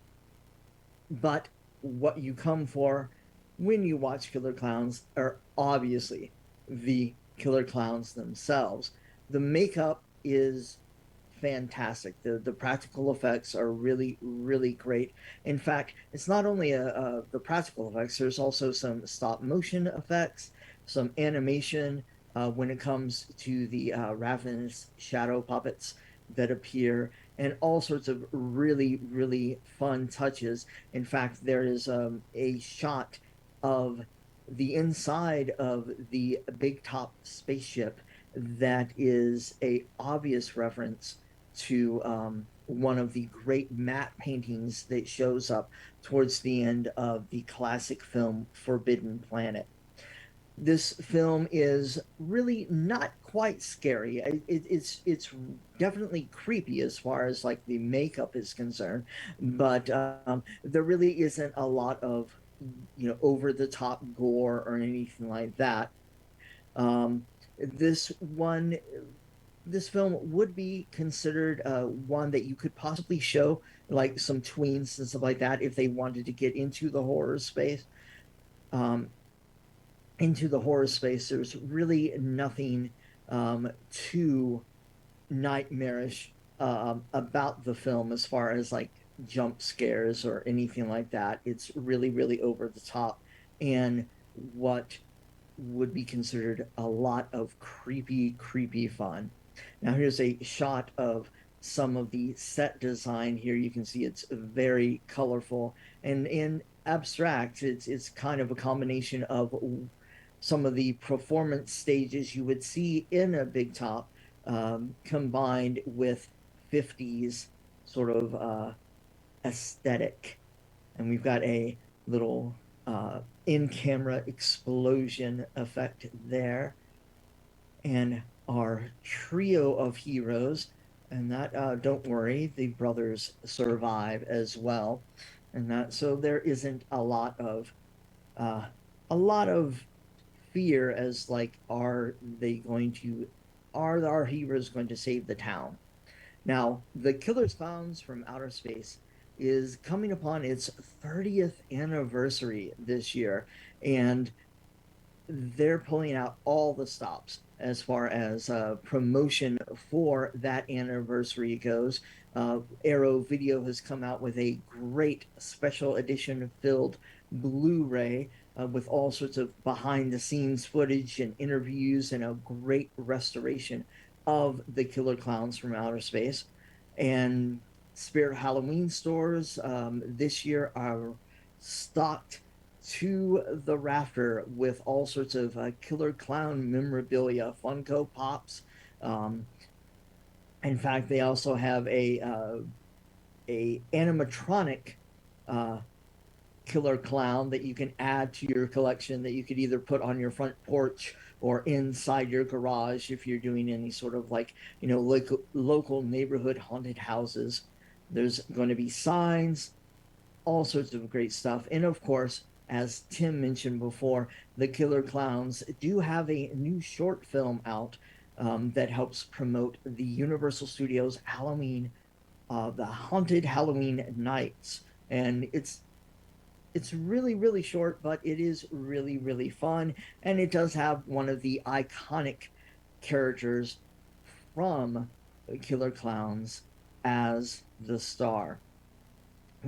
But what you come for when you watch Killer Clowns are obviously the killer clowns themselves. The makeup is fantastic. The practical effects are really, really great. In fact, it's not only the practical effects, there's also some stop motion effects, some animation when it comes to the ravenous shadow puppets that appear, and all sorts of really, really fun touches. In fact, there is a shot of the inside of the big top spaceship that is a obvious reference to one of the great matte paintings that shows up towards the end of the classic film Forbidden Planet. This film is really not quite scary. It's definitely creepy as far as like the makeup is concerned, but there really isn't a lot of over the top gore or anything like that. This film would be considered one that you could possibly show like some tweens and stuff like that if they wanted to get into the horror space. There's really nothing too nightmarish about the film as far as like jump scares or anything like that. It's really, really over the top and what would be considered a lot of creepy fun. Now here's a shot of some of the set design here. You can see it's very colorful and in abstract. It's kind of a combination of some of the performance stages you would see in a big top combined with 50s sort of aesthetic. And we've got a little in-camera explosion effect there. And our trio of heroes, and that don't worry, the brothers survive as well. And that so there isn't a lot of fear as like are our heroes going to save the town. Now the Killer Clowns from Outer Space is coming upon its 30th anniversary this year, and they're pulling out all the stops as far as promotion for that anniversary goes. Arrow Video has come out with a great special edition filled Blu-ray with all sorts of behind-the-scenes footage and interviews and a great restoration of the Killer Clowns from Outer Space. And Spirit Halloween stores this year are stocked to the rafter with all sorts of Killer Clown memorabilia, Funko Pops. In fact, they also have a animatronic Killer Clown that you can add to your collection that you could either put on your front porch or inside your garage if you're doing any sort of like, local neighborhood haunted houses. There's going to be signs, all sorts of great stuff. And of course, as Tim mentioned before, the Killer Clowns do have a new short film out that helps promote the Universal Studios Halloween the Haunted Halloween Nights, and it's really, really short, but it is really, really fun, and it does have one of the iconic characters from Killer Clowns as the star.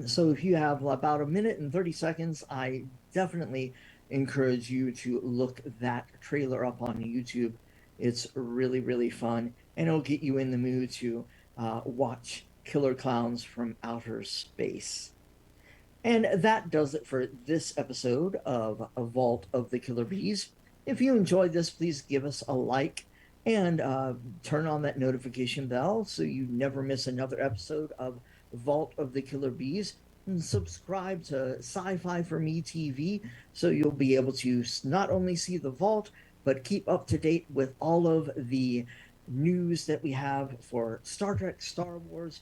So if you have about a minute and 30 seconds, I definitely encourage you to look that trailer up on YouTube. It's really, really fun, and it'll get you in the mood to watch Killer Clowns from Outer Space. And that does it for this episode of A Vault of the Killer Bees. If you enjoyed this, please give us a like and turn on that notification bell so you never miss another episode of Vault of the Killer Bees. And subscribe to SciFi4Me TV so you'll be able to not only see the vault, but keep up to date with all of the news that we have for Star Trek, Star Wars,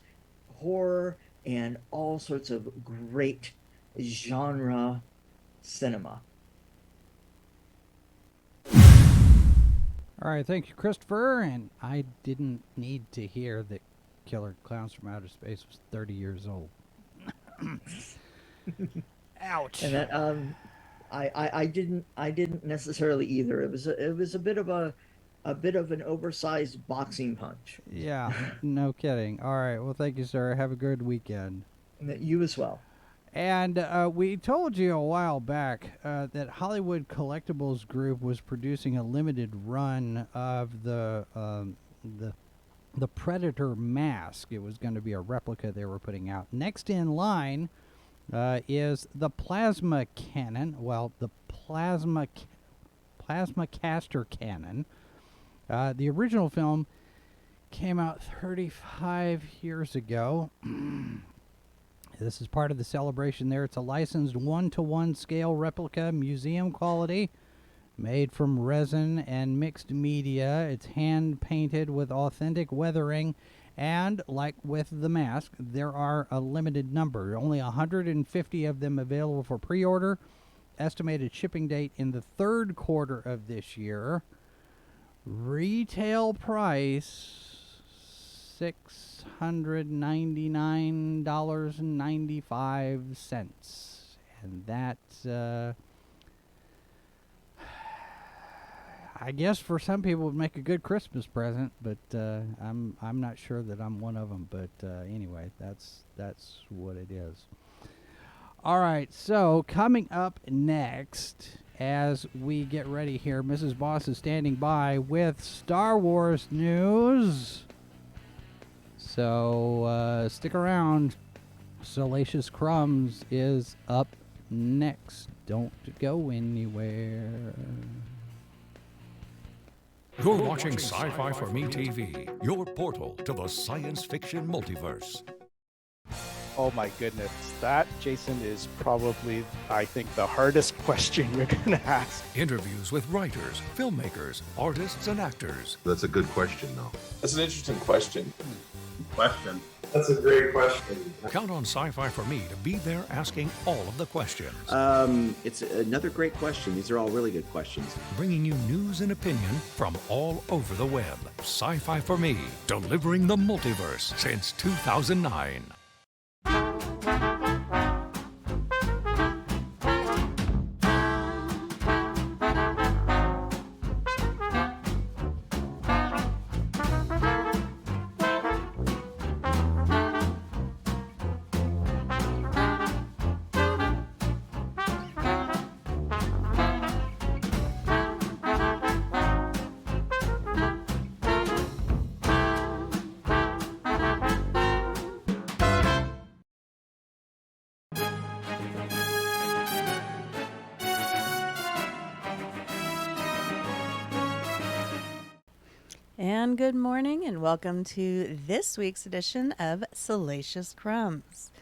horror, and all sorts of great genre cinema. All right, thank you, Christopher. And I didn't need to hear that Killer Clowns from Outer Space was 30 years old. Ouch. And that I didn't necessarily either. It was a bit of an oversized boxing punch. Yeah, no kidding. All right, well, thank you, sir. Have a good weekend. You as well. And we told you a while back that Hollywood Collectibles Group was producing a limited run of the Predator mask. It was going to be a replica they were putting out. Next in line is the plasma cannon. Well, the plasma caster cannon. The original film came out 35 years ago. This is part of the celebration there. It's a licensed 1-to-1 scale replica, museum quality, made from resin and mixed media. It's hand painted with authentic weathering, and like with the mask, there are a limited number. Only 150 of them available for pre-order. Estimated shipping date in the third quarter of this year. Retail price $699.95, and that's I guess for some people would make a good Christmas present, but I'm not sure that I'm one of them. But anyway, that's what it is. All right, so coming up next, as we get ready here, Mrs. Boss is standing by with Star Wars news. So stick around. Salacious Crumbs is up next. Don't go anywhere. You're watching SciFiforMe TV, your portal to the science fiction multiverse. Oh my goodness, that, Jason, is probably, I think, the hardest question you're going to ask. Interviews with writers, filmmakers, artists, and actors. That's a good question, though. That's an interesting question. That's a great question. Count on SciFiforMe to be there asking all of the questions. It's another great question. These are all really good questions. Bringing you news and opinion from all over the web. SciFiforMe, delivering the multiverse since 2009. And good morning and welcome to this week's edition of Salacious Crumbs.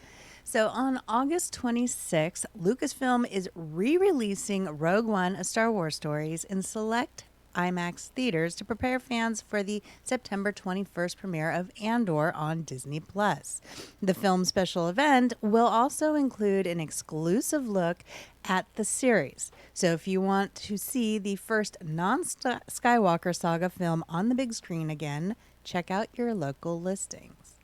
So on August 26th, Lucasfilm is re-releasing Rogue One, A Star Wars Stories in select IMAX theaters to prepare fans for the September 21st premiere of Andor on Disney+. The film special event will also include an exclusive look at the series. So if you want to see the first non-Skywalker saga film on the big screen again, check out your local listings.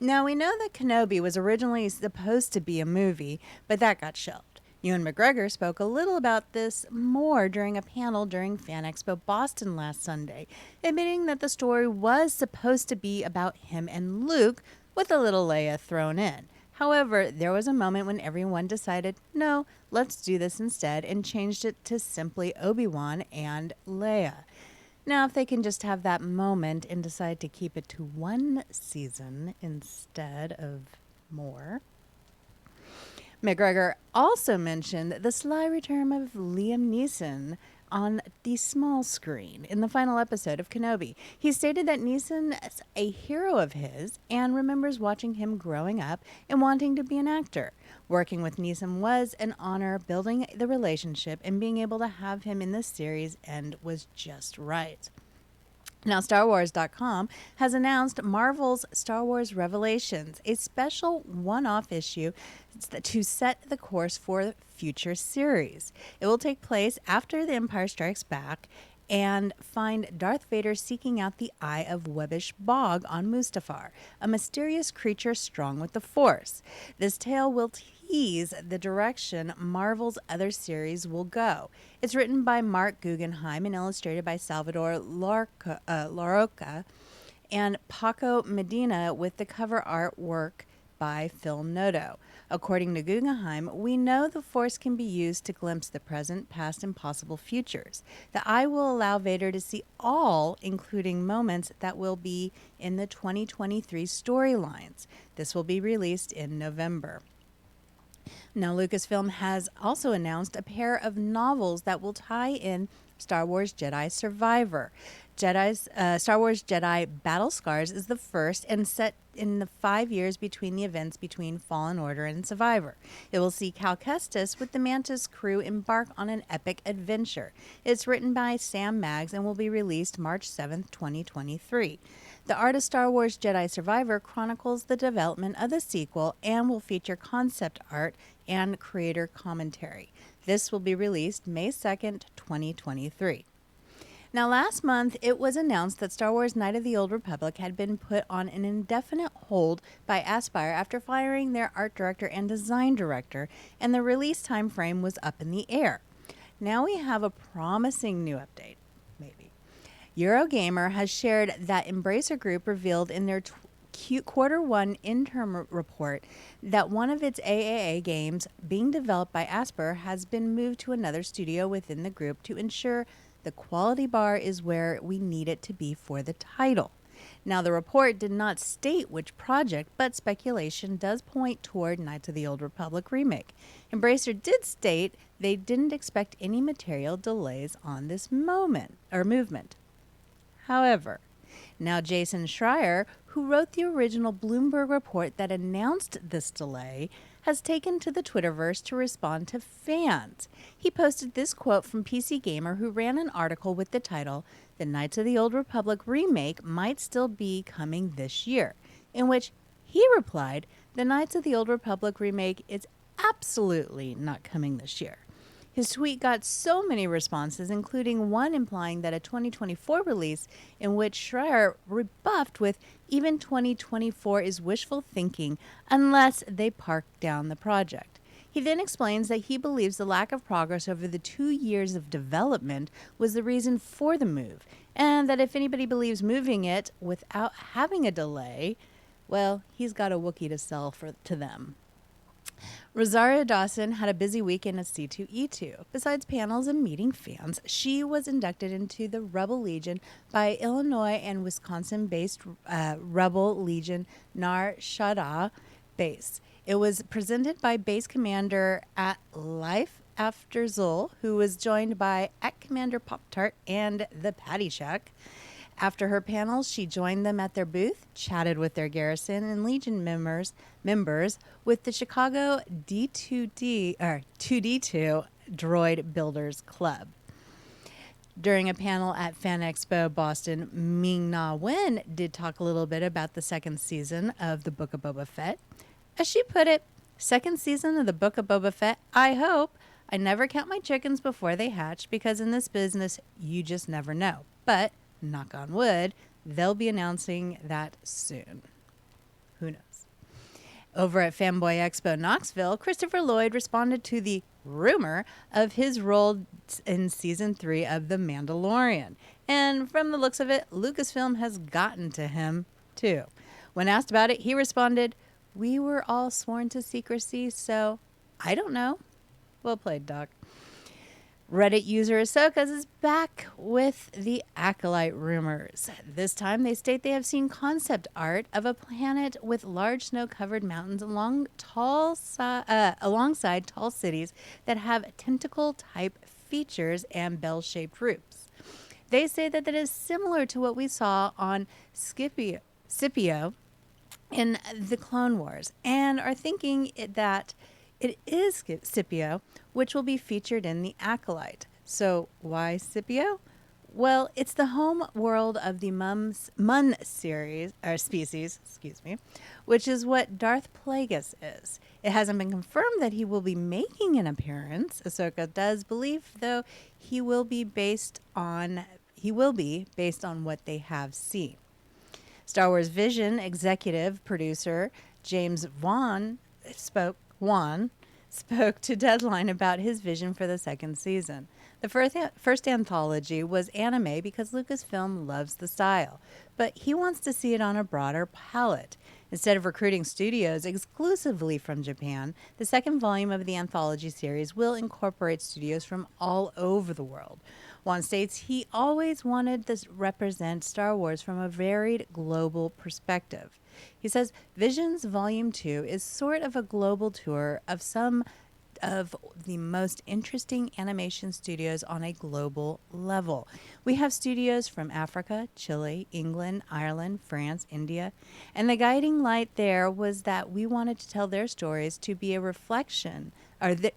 Now, we know that Kenobi was originally supposed to be a movie, but that got shelved. Ewan McGregor spoke a little about this more during a panel during Fan Expo Boston last Sunday, admitting that the story was supposed to be about him and Luke, with a little Leia thrown in. However, there was a moment when everyone decided, no, let's do this instead, and changed it to simply Obi-Wan and Leia. Now, if they can just have that moment and decide to keep it to one season instead of more. McGregor also mentioned the sly return of Liam Neeson on the small screen in the final episode of Kenobi. He stated that Neeson is a hero of his and remembers watching him growing up and wanting to be an actor. Working with Neeson was an honor, building the relationship and being able to have him in this series and was just right. Now, StarWars.com has announced Marvel's Star Wars Revelations, a special one-off issue to set the course for future series. It will take place after The Empire Strikes Back and find Darth Vader seeking out the Eye of Webbish Bog on Mustafar, a mysterious creature strong with the Force. This tale will tease the direction Marvel's other series will go. It's written by Mark Guggenheim and illustrated by Salvador Larroca and Paco Medina, with the cover artwork by Phil Noto. According to Guggenheim, we know the Force can be used to glimpse the present, past, and possible futures. The Eye will allow Vader to see all, including moments that will be in the 2023 storylines. This will be released in November. Now, Lucasfilm has also announced a pair of novels that will tie in Star Wars Jedi Survivor. Star Wars Jedi Battle Scars is the first and set in the 5 years between the events between Fallen Order and Survivor. It will see Cal Kestis with the Mantis crew embark on an epic adventure. It's written by Sam Maggs and will be released March 7th, 2023. The art of Star Wars Jedi Survivor chronicles the development of the sequel and will feature concept art and creator commentary. This will be released May 2nd, 2023. Now, last month, it was announced that Star Wars Knights of the Old Republic had been put on an indefinite hold by Aspyr after firing their art director and design director, and the release time frame was up in the air. Now we have a promising new update, maybe. Eurogamer has shared that Embracer Group revealed in their quarter one interim report that one of its AAA games being developed by Aspyr has been moved to another studio within the group to ensure the quality bar is where we need it to be for the title. Now, the report did not state which project, but speculation does point toward Knights of the Old Republic remake. Embracer did state they didn't expect any material delays on this movement. However, now Jason Schreier, who wrote the original Bloomberg report that announced this delay, has taken to the Twitterverse to respond to fans. He posted this quote from PC Gamer, who ran an article with the title, "The Knights of the Old Republic remake might still be coming this year," in which he replied, "The Knights of the Old Republic remake is absolutely not coming this year." His tweet got so many responses, including one implying that a 2024 release, in which Schreier rebuffed with, "Even 2024 is wishful thinking unless they park down the project." He then explains that he believes the lack of progress over the 2 years of development was the reason for the move, and that if anybody believes moving it without having a delay, well, he's got a Wookiee to sell to them. Rosario Dawson had a busy weekend at C2E2. Besides panels and meeting fans, she was inducted into the Rebel Legion by Illinois and Wisconsin-based Rebel Legion Nar Shaddaa base. It was presented by Base Commander at Life After Zul, who was joined by at Commander Pop-Tart and the Patty Shack. After her panels, she joined them at their booth, chatted with their garrison and Legion members with the Chicago 2D2 Droid Builders Club. During a panel at Fan Expo Boston, Ming-Na Wen did talk a little bit about the second season of the Book of Boba Fett. As she put it, "Second season of the Book of Boba Fett, I hope. I never count my chickens before they hatch because in this business, you just never know. But knock on wood, they'll be announcing that soon." Who knows? Over at Fanboy Expo Knoxville, Christopher Lloyd responded to the rumor of his role in season 3 of The Mandalorian. And from the looks of it, Lucasfilm has gotten to him too. When asked about it, he responded, "We were all sworn to secrecy, so I don't know." Well played, Doc. Reddit user Ahsoka is back with the Acolyte rumors. This time they state they have seen concept art of a planet with large snow-covered mountains alongside tall cities that have tentacle-type features and bell-shaped roofs. They say that is similar to what we saw on Scipio in the Clone Wars, and are thinking that it is Scipio, which will be featured in the Acolyte. So why Scipio? Well, it's the home world of the Mun species, which is what Darth Plagueis is. It hasn't been confirmed that he will be making an appearance. Ahsoka does believe, though, he will be based on what they have seen. Star Wars Vision executive producer James Wan spoke to Deadline about his vision for the second season. The first anthology was anime because Lucasfilm loves the style, but he wants to see it on a broader palette. Instead of recruiting studios exclusively from Japan, the second volume of the anthology series will incorporate studios from all over the world. Wan states he always wanted to represent Star Wars from a varied global perspective. He says Visions Volume 2 is sort of a global tour of some of the most interesting animation studios on a global level. We have studios from Africa, Chile, England, Ireland, France, India, and the guiding light there was that we wanted to tell their stories to be a reflection,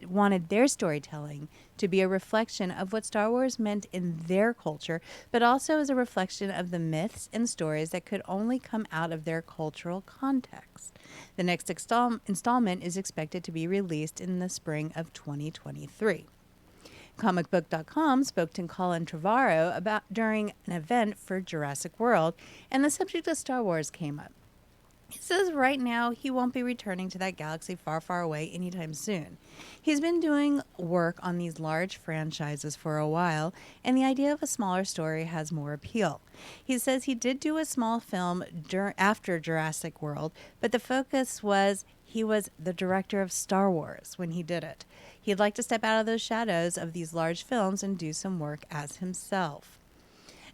wanted their storytelling to be a reflection of what Star Wars meant in their culture, but also as a reflection of the myths and stories that could only come out of their cultural context. The next installment is expected to be released in the spring of 2023. Comicbook.com spoke to Colin Trevorrow during an event for Jurassic World, and the subject of Star Wars came up. He says right now he won't be returning to that galaxy far, far away anytime soon. He's been doing work on these large franchises for a while, and the idea of a smaller story has more appeal. He says he did do a small film after Jurassic World, but the focus was he was the director of Star Wars when he did it. He'd like to step out of those shadows of these large films and do some work as himself.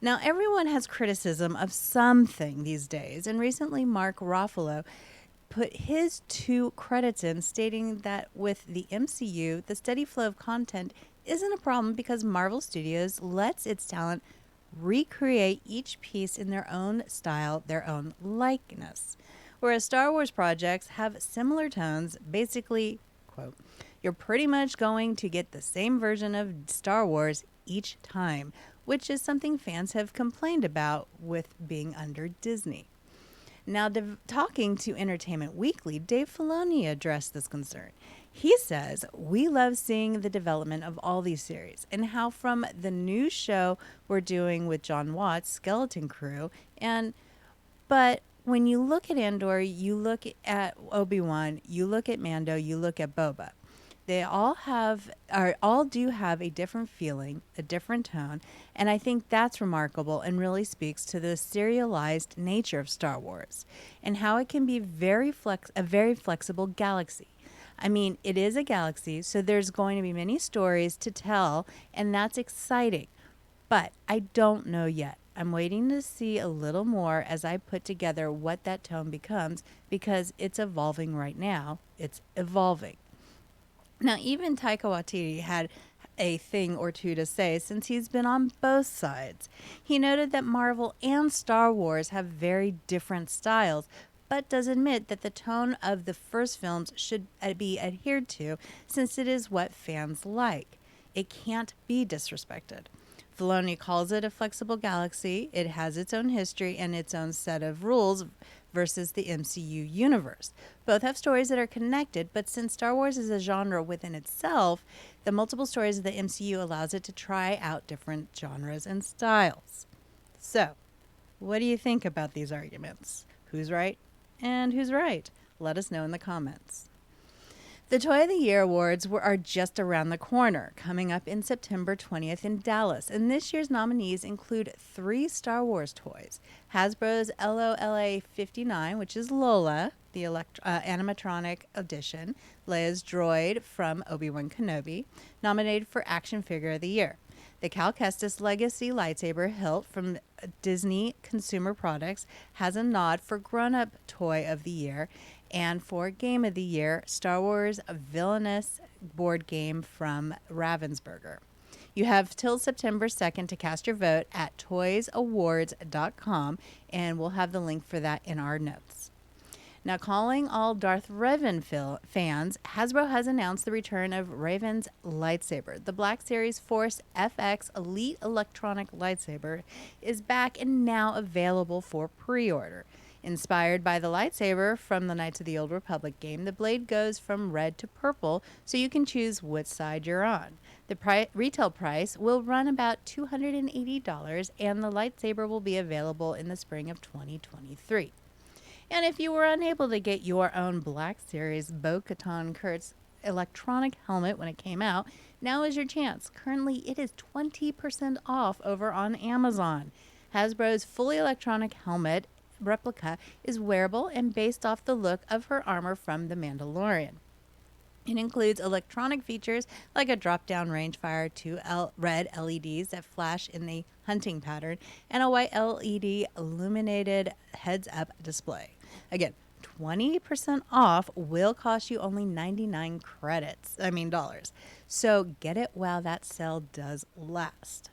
Now, everyone has criticism of something these days, and recently Mark Ruffalo put his 2 credits in, stating that with the MCU, the steady flow of content isn't a problem because Marvel Studios lets its talent recreate each piece in their own style, their own likeness. Whereas Star Wars projects have similar tones, basically, quote, "You're pretty much going to get the same version of Star Wars each time," which is something fans have complained about with being under Disney. Now, talking to Entertainment Weekly, Dave Filoni addressed this concern. He says, "We love seeing the development of all these series and how from the new show we're doing with John Watts, Skeleton Crew, but when you look at Andor, you look at Obi-Wan, you look at Mando, you look at Boba. They all do have a different feeling, a different tone, and I think that's remarkable and really speaks to the serialized nature of Star Wars and how it can be a very flexible galaxy. I mean, it is a galaxy, so there's going to be many stories to tell, and that's exciting. But I don't know yet. I'm waiting to see a little more as I put together what that tone becomes because it's evolving right now. It's evolving." Now, even Taika Waititi had a thing or two to say since he's been on both sides. He noted that Marvel and Star Wars have very different styles, but does admit that the tone of the first films should be adhered to since it is what fans like. It can't be disrespected. Filoni calls it a flexible galaxy. It has its own history and its own set of rules versus the MCU universe. Both have stories that are connected, but since Star Wars is a genre within itself, the multiple stories of the MCU allows it to try out different genres and styles. So, what do you think about these arguments? Who's right And who's right? Let us know in the comments. The Toy of the Year Awards are just around the corner, coming up in September 20th in Dallas. And this year's nominees include 3 Star Wars toys. Hasbro's LOLA 59, which is Lola, the animatronic edition, Leia's droid from Obi-Wan Kenobi, nominated for Action Figure of the Year. The Cal Kestis Legacy lightsaber hilt from Disney Consumer Products has a nod for Grown-Up Toy of the Year, and for Game of the Year, Star Wars Villainous board game from Ravensburger. You have till September 2nd to cast your vote at toysawards.com, and we'll have the link for that in our notes. Now, calling all Darth Revan fans, Hasbro has announced the return of Revan's lightsaber. The Black Series Force FX Elite Electronic Lightsaber is back and now available for pre-order. Inspired by the lightsaber from the Knights of the Old Republic game, the blade goes from red to purple, so you can choose which side you're on. The retail price will run about $280, and the lightsaber will be available in the spring of 2023. And if you were unable to get your own Black Series Bo-Katan Kurtz electronic helmet when it came out, now is your chance. Currently, it is 20% off over on Amazon. Hasbro's fully electronic helmet Replica is wearable and based off the look of her armor from The Mandalorian. It includes electronic features like a drop-down rangefinder, 2 red LEDs that flash in the hunting pattern, and a white LED illuminated heads-up display. Again, 20% off will cost you only 99 dollars. So get it while that sale does last,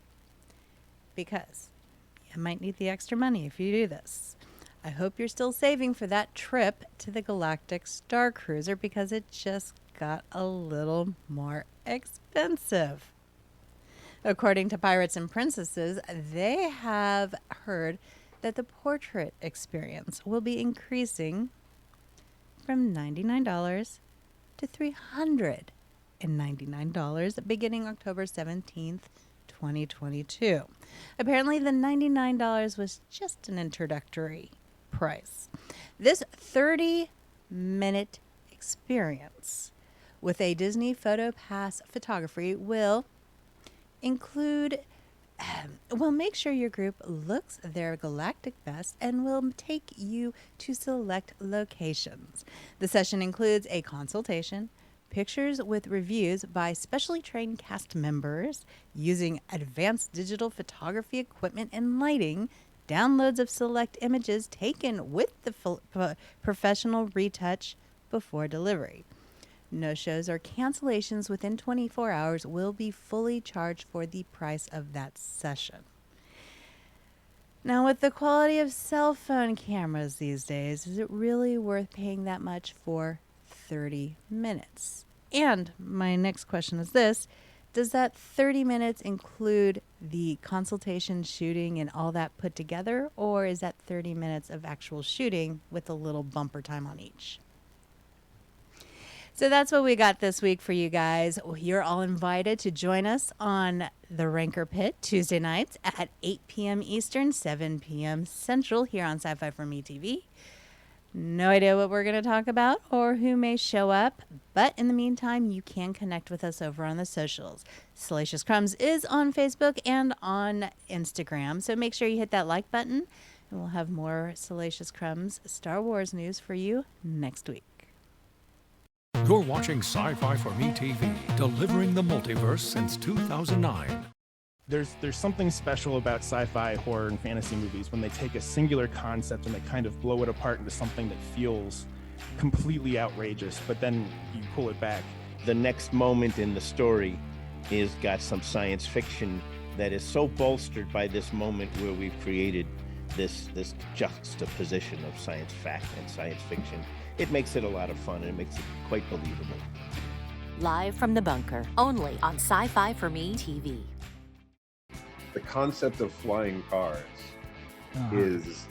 because you might need the extra money if you do this. I hope you're still saving for that trip to the Galactic Star Cruiser, because it just got a little more expensive. According to Pirates and Princesses, they have heard that the portrait experience will be increasing from $99 to $399 beginning October 17th, 2022. Apparently, the $99 was just an introductory price. This 30-minute experience with a Disney Photo Pass photography will make sure your group looks their galactic best and will take you to select locations. The session includes a consultation, pictures with reviews by specially trained cast members using advanced digital photography equipment and lighting, downloads of select images taken with the professional retouch before delivery. No-shows or cancellations within 24 hours will be fully charged for the price of that session. Now, with the quality of cell phone cameras these days, is it really worth paying that much for 30 minutes? And my next question is this: does that 30 minutes include the consultation, shooting, and all that put together? Or is that 30 minutes of actual shooting with a little bumper time on each? So that's what we got this week for you guys. You're all invited to join us on the Ranker Pit Tuesday nights at 8 p.m. Eastern, 7 p.m. Central here on SciFiforMe TV. No idea what we're going to talk about or who may show up, but in the meantime, you can connect with us over on the socials. Salacious Crumbs is on Facebook and on Instagram, so make sure you hit that like button, and we'll have more Salacious Crumbs Star Wars news for you next week. You're watching SciFiforMe TV, delivering the multiverse since 2009. There's something special about sci-fi, horror, and fantasy movies when they take a singular concept and they kind of blow it apart into something that feels completely outrageous, but then you pull it back. The next moment in the story is got some science fiction that is so bolstered by this moment where we've created this juxtaposition of science fact and science fiction. It makes it a lot of fun, and it makes it quite believable. Live from the bunker, only on SciFiforMe TV. The concept of flying cars is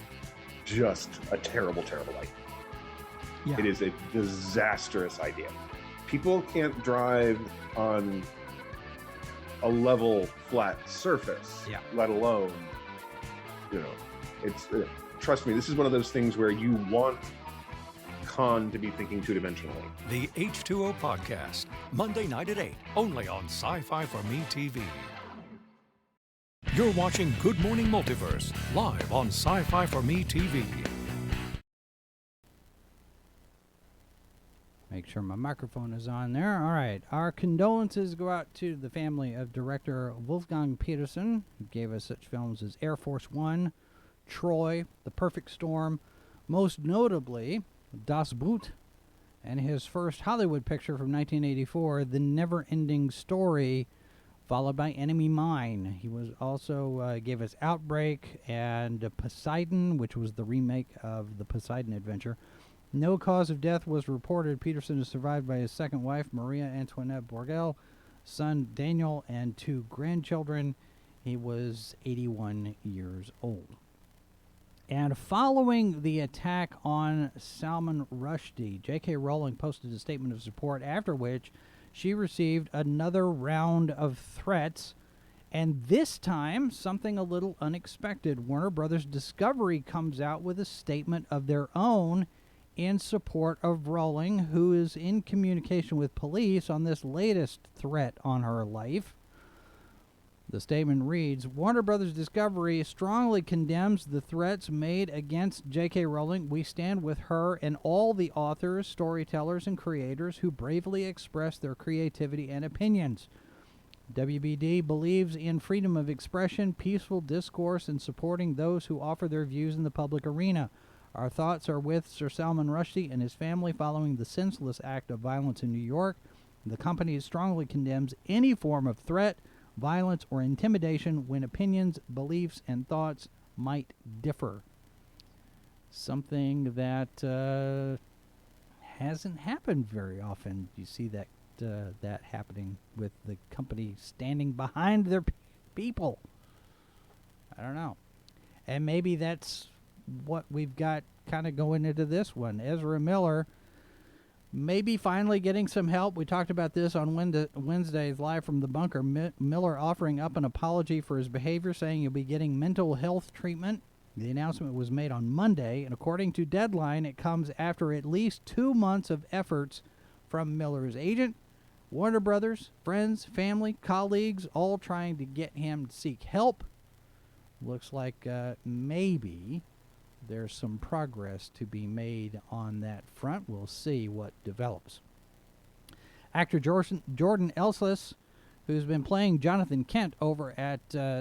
just a terrible, terrible idea. Yeah. It is a disastrous idea. People can't drive on a level, flat surface, let alone, it's, trust me, this is one of those things where you want con to be thinking two-dimensionally. The H2O Podcast, Monday night at 8, only on SciFiforMe TV. You're watching Good Morning Multiverse, live on SciFiforMe TV. Make sure my microphone is on there. All right. Our condolences go out to the family of director Wolfgang Petersen, who gave us such films as Air Force One, Troy, The Perfect Storm, most notably Das Boot, and his first Hollywood picture from 1984, The Never-Ending Story, followed by Enemy Mine. He was also gave us Outbreak and Poseidon, which was the remake of the Poseidon Adventure. No cause of death was reported. Petersen is survived by his second wife, Maria Antoinette Borgel, son Daniel, and 2 grandchildren. He was 81 years old. And following the attack on Salman Rushdie, J.K. Rowling posted a statement of support, after which she received another round of threats, and this time something a little unexpected. Warner Brothers Discovery comes out with a statement of their own in support of Rowling, who is in communication with police on this latest threat on her life. The statement reads, Warner Brothers Discovery strongly condemns the threats made against J.K. Rowling. We stand with her and all the authors, storytellers, and creators who bravely express their creativity and opinions. WBD believes in freedom of expression, peaceful discourse, and supporting those who offer their views in the public arena. Our thoughts are with Sir Salman Rushdie and his family following the senseless act of violence in New York. The company strongly condemns any form of threat, violence, or intimidation when opinions, beliefs, and thoughts might differ. Something that hasn't happened very often. You see that that happening with the company standing behind their people. I don't know. And maybe that's what we've got kind of going into this one. Ezra Miller maybe finally getting some help. We talked about this on Wednesday's Live from the Bunker. Miller offering up an apology for his behavior, saying he'll be getting mental health treatment. The announcement was made on Monday, and according to Deadline, it comes after at least 2 months of efforts from Miller's agent, Warner Brothers, friends, family, colleagues, all trying to get him to seek help. Looks like maybe there's some progress to be made on that front. We'll see what develops. Actor Jordan Elslis, who's been playing Jonathan Kent over at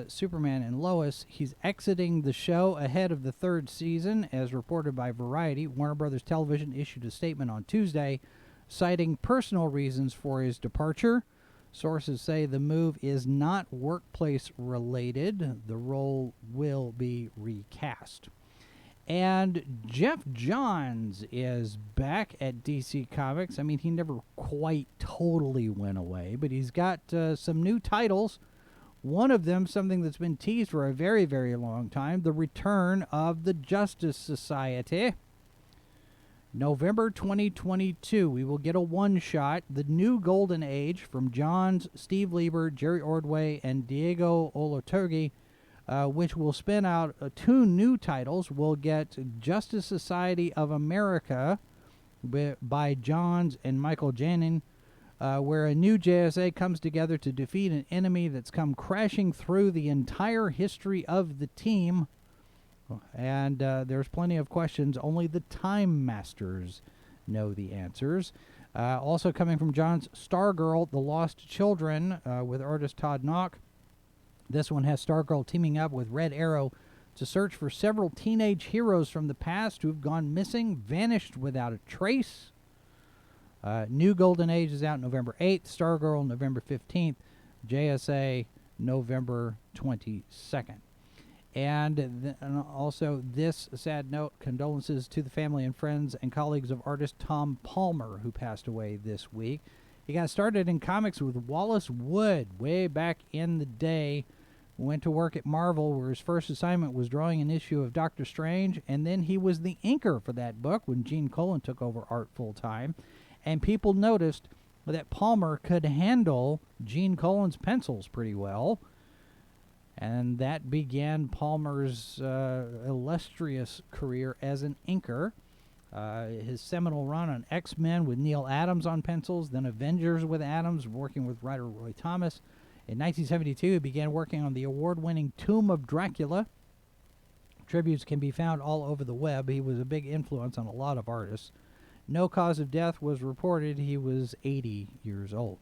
Superman and Lois, he's exiting the show ahead of the 3rd season, as reported by Variety. Warner Brothers Television issued a statement on Tuesday citing personal reasons for his departure. Sources say the move is not workplace related. The role will be recast. And Jeff Johns is back at DC Comics. I mean, he never quite totally went away, but he's got some new titles. One of them, something that's been teased for a very, very long time, the return of the Justice Society. November 2022, we will get a one-shot, The New Golden Age, from Johns, Steve Lieber, Jerry Ordway, and Diego Olatorgi, which will spin out 2 new titles. We'll get Justice Society of America by Johns and Michael Janin, where a new JSA comes together to defeat an enemy that's come crashing through the entire history of the team. And there's plenty of questions. Only the Time Masters know the answers. Also coming from John's, Stargirl, The Lost Children, with artist Todd Nauck. This one has Stargirl teaming up with Red Arrow to search for several teenage heroes from the past who've gone missing, vanished without a trace. New Golden Age is out November 8th. Stargirl, November 15th. JSA, November 22nd. And also this sad note, condolences to the family and friends and colleagues of artist Tom Palmer, who passed away this week. He got started in comics with Wallace Wood way back in the day. Went to work at Marvel, where his first assignment was drawing an issue of Doctor Strange, and then he was the inker for that book when Gene Colan took over art full-time. And people noticed that Palmer could handle Gene Colan's pencils pretty well. And that began Palmer's illustrious career as an inker. His seminal run on X-Men with Neil Adams on pencils, then Avengers with Adams, working with writer Roy Thomas. In 1972, he began working on the award-winning Tomb of Dracula. Tributes can be found all over the web. He was a big influence on a lot of artists. No cause of death was reported. He was 80 years old.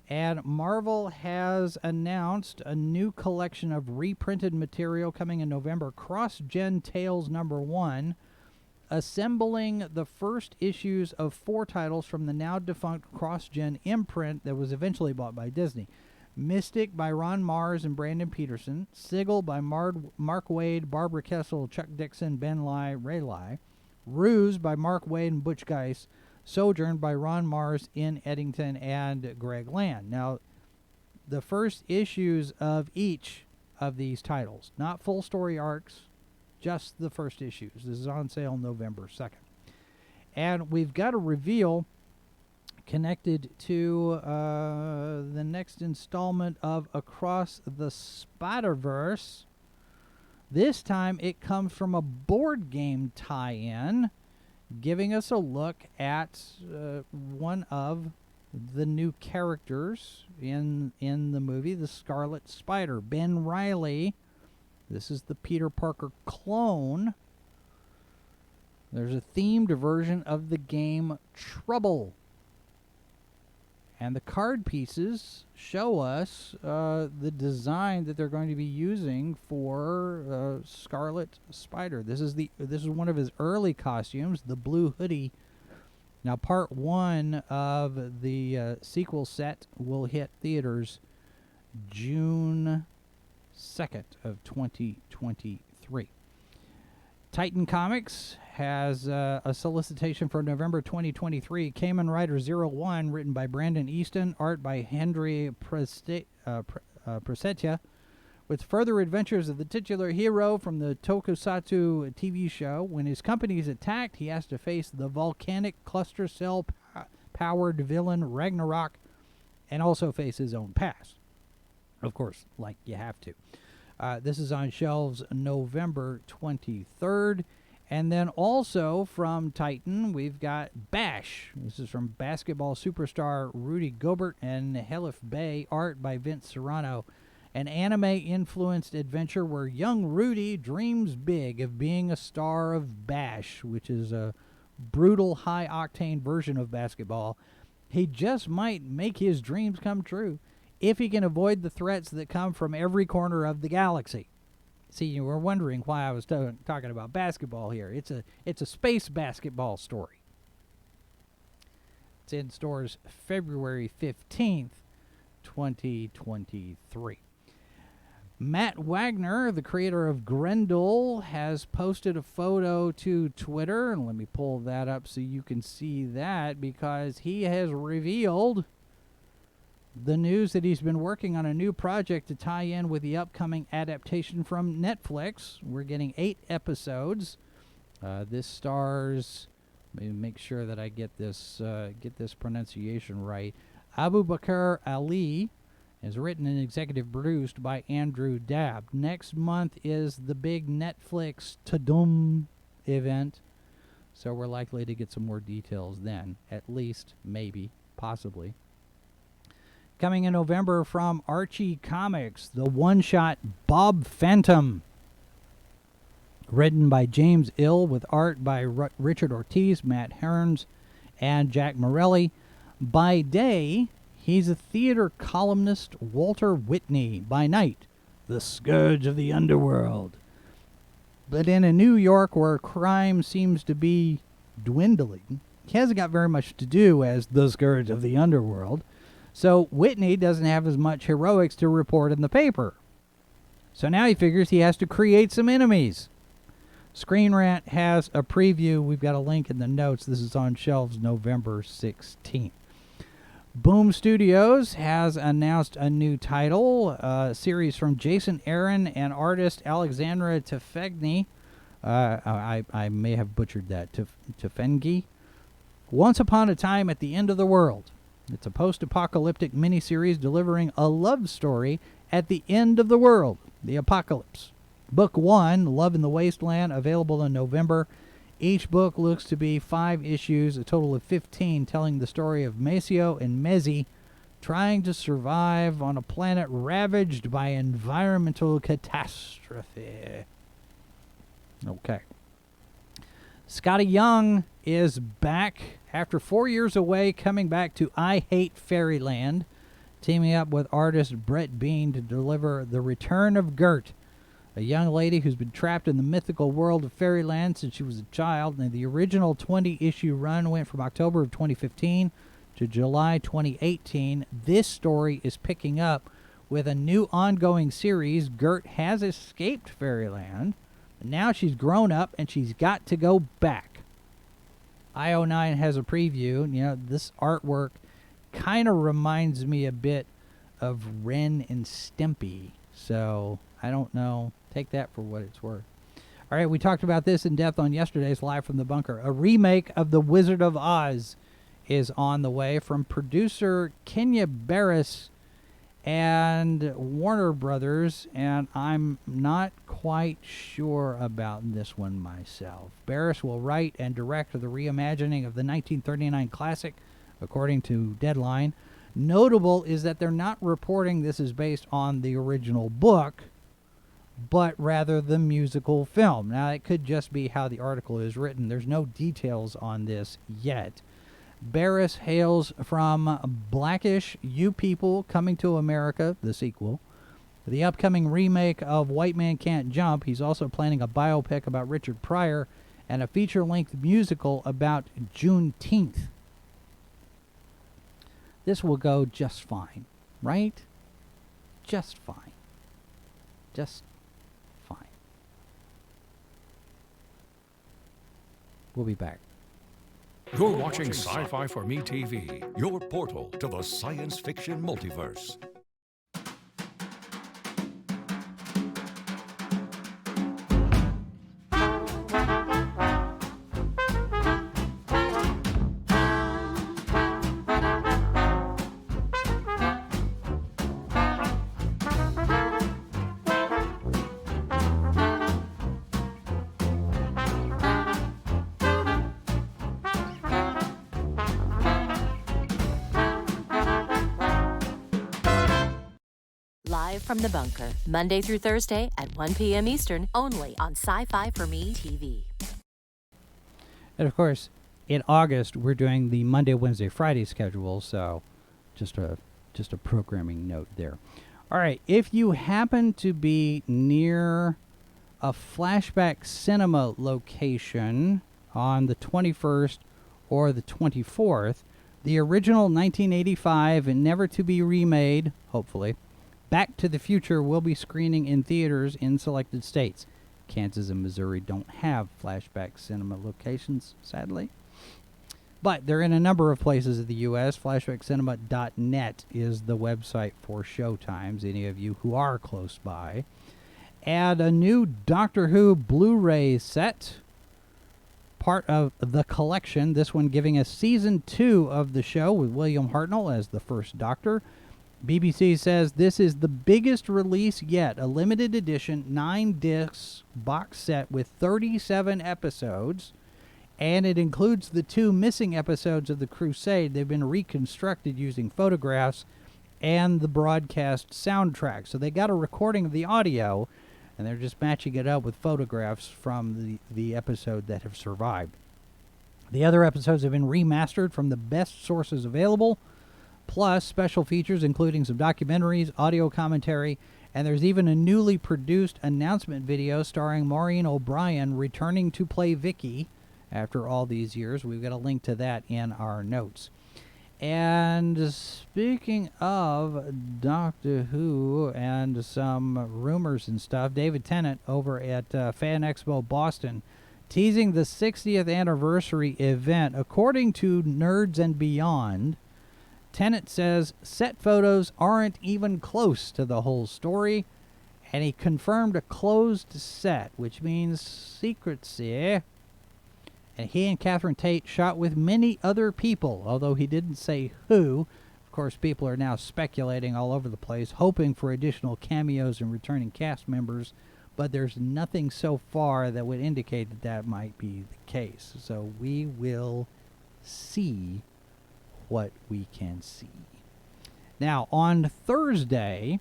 And Marvel has announced a new collection of reprinted material coming in November, Cross-Gen Tales #1, assembling the first issues of 4 titles from the now-defunct Cross-Gen imprint that was eventually bought by Disney. Mystic by Ron Mars and Brandon Peterson, Sigil by Mark Waid, Barbara Kessel, Chuck Dixon, Ben Lai, Ray Lai, Ruse by Mark Waid and Butch Geis, Sojourn by Ron Mars, Ian Eddington, and Greg Land. Now, the first issues of each of these titles, not full story arcs, just the first issues. This is on sale November 2nd. And we've got a reveal connected to the next installment of Across the Spider-Verse. This time it comes from a board game tie-in, giving us a look at one of the new characters in the movie, the Scarlet Spider, Ben Reilly. This is the Peter Parker clone. There's a themed version of the game Trouble. And the card pieces show us the design that they're going to be using for Scarlet Spider. This is one of his early costumes, the blue hoodie. Now, part 1 of the sequel set will hit theaters June 2nd of 2023. Titan Comics has a solicitation for November 2023. Kamen Rider 01, written by Brandon Easton, art by Henry Presetia, with further adventures of the titular hero from the Tokusatsu TV show. When his company is attacked, he has to face the volcanic cluster cell powered villain Ragnarok, and also face his own past. Of course, like you have to. This is on shelves November 23rd. And then also from Titan, we've got Bash. This is from basketball superstar Rudy Gobert and Helif Bey, art by Vince Serrano. An anime-influenced adventure where young Rudy dreams big of being a star of Bash, which is a brutal, high-octane version of basketball. He just might make his dreams come true if he can avoid the threats that come from every corner of the galaxy. See, you were wondering why I was talking about basketball here. It's a space basketball story. It's in stores February 15th, 2023. Matt Wagner, the creator of Grendel, has posted a photo to Twitter. And let me pull that up so you can see that, because he has revealed the news that he's been working on a new project to tie in with the upcoming adaptation from Netflix. We're getting 8 episodes. This stars, let me make sure that I get this pronunciation right. Abu Bakr Ali is written and executive produced by Andrew Dabb. Next month is the big Netflix Tadum event, so we're likely to get some more details then, at least, maybe, possibly. Coming in November from Archie Comics, the one-shot Bob Phantom, written by James Ill with art by Richard Ortiz, Matt Hearns, and Jack Morelli. By day, he's a theater columnist, Walter Whitney. By night, the scourge of the underworld. But in a New York where crime seems to be dwindling, he hasn't got very much to do as the scourge of the underworld. So Whitney doesn't have as much heroics to report in the paper. So now he figures he has to create some enemies. Screen Rant has a preview. We've got a link in the notes. This is on shelves November 16th. Boom Studios has announced a new title, a series from Jason Aaron and artist Alexandra Tefegni. I may have butchered that. Tefengi. Once Upon a Time at the End of the World. It's a post-apocalyptic miniseries delivering a love story at the end of the world, the apocalypse. Book 1, Love in the Wasteland, available in November. Each book looks to be 5 issues, a total of 15, telling the story of Maceo and Mezzi trying to survive on a planet ravaged by environmental catastrophe. Okay. Scotty Young is back after 4 years away, coming back to I Hate Fairyland, teaming up with artist Brett Bean to deliver The Return of Gert, a young lady who's been trapped in the mythical world of fairyland since she was a child. And the original 20-issue run went from October of 2015 to July 2018. This story is picking up with a new ongoing series. Gert has escaped fairyland. Now she's grown up and she's got to go back. IO9 has a preview. You know, this artwork kind of reminds me a bit of Ren and Stimpy. So, I don't know. Take that for what it's worth. All right, we talked about this in depth on yesterday's Live from the Bunker. A remake of The Wizard of Oz is on the way from producer Kenya Barris and Warner Brothers, and I'm not quite sure about this one myself. Barris will write and direct the reimagining of the 1939 classic, according to Deadline. Notable is that they're not reporting this is based on the original book, but rather the musical film. Now, it could just be how the article is written. There's no details on this yet. Barris hails from Blackish, You People, Coming to America, the sequel, the upcoming remake of White Man Can't Jump. He's also planning a biopic about Richard Pryor and a feature-length musical about Juneteenth. This will go just fine, right? Just fine. Just fine. We'll be back. You're watching SciFiforMe TV, your portal to the science fiction multiverse. Live from the Bunker, Monday through Thursday at 1 p.m. Eastern, only on SciFiforMe TV. And of course, in August, we're doing the Monday, Wednesday, Friday schedule, so just a programming note there. All right, if you happen to be near a Flashback Cinema location on the 21st or the 24th, the original 1985 and never to be remade, hopefully, Back to the Future will be screening in theaters in selected states. Kansas and Missouri don't have Flashback Cinema locations, sadly. But they're in a number of places in the U.S. Flashbackcinema.net is the website for showtimes, any of you who are close by. Add a new Doctor Who Blu-ray set, part of the collection, this one giving us Season 2 of the show with William Hartnell as the first Doctor. BBC says this is the biggest release yet, a limited edition 9-disc box set with 37 episodes, and it includes the 2 missing episodes of The Crusade. They've been reconstructed using photographs and the broadcast soundtrack. So they got a recording of the audio, and they're just matching it up with photographs from the episode that have survived. The other episodes have been remastered from the best sources available, plus special features including some documentaries, audio commentary, and there's even a newly produced announcement video starring Maureen O'Brien returning to play Vicky after all these years. We've got a link to that in our notes. And speaking of Doctor Who and some rumors and stuff, David Tennant over at Fan Expo Boston teasing the 60th anniversary event. According to Nerds and Beyond, Tennant says set photos aren't even close to the whole story, and he confirmed a closed set, which means secrecy. And he and Catherine Tate shot with many other people, although he didn't say who. Of course, people are now speculating all over the place, hoping for additional cameos and returning cast members, but there's nothing so far that would indicate that that might be the case. So we will see what we can see. Now, on Thursday,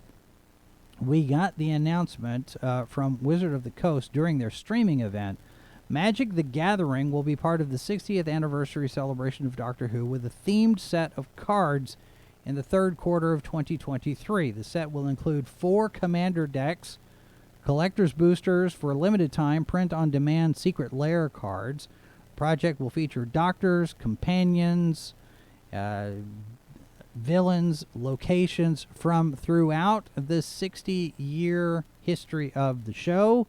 we got the announcement from Wizard of the Coast during their streaming event. Magic the Gathering will be part of the 60th anniversary celebration of Doctor Who with a themed set of cards in the third quarter of 2023. The set will include 4 commander decks, collector's boosters for a limited time, print-on-demand secret lair cards. The project will feature doctors, companions, villains, locations from throughout the 60-year history of the show.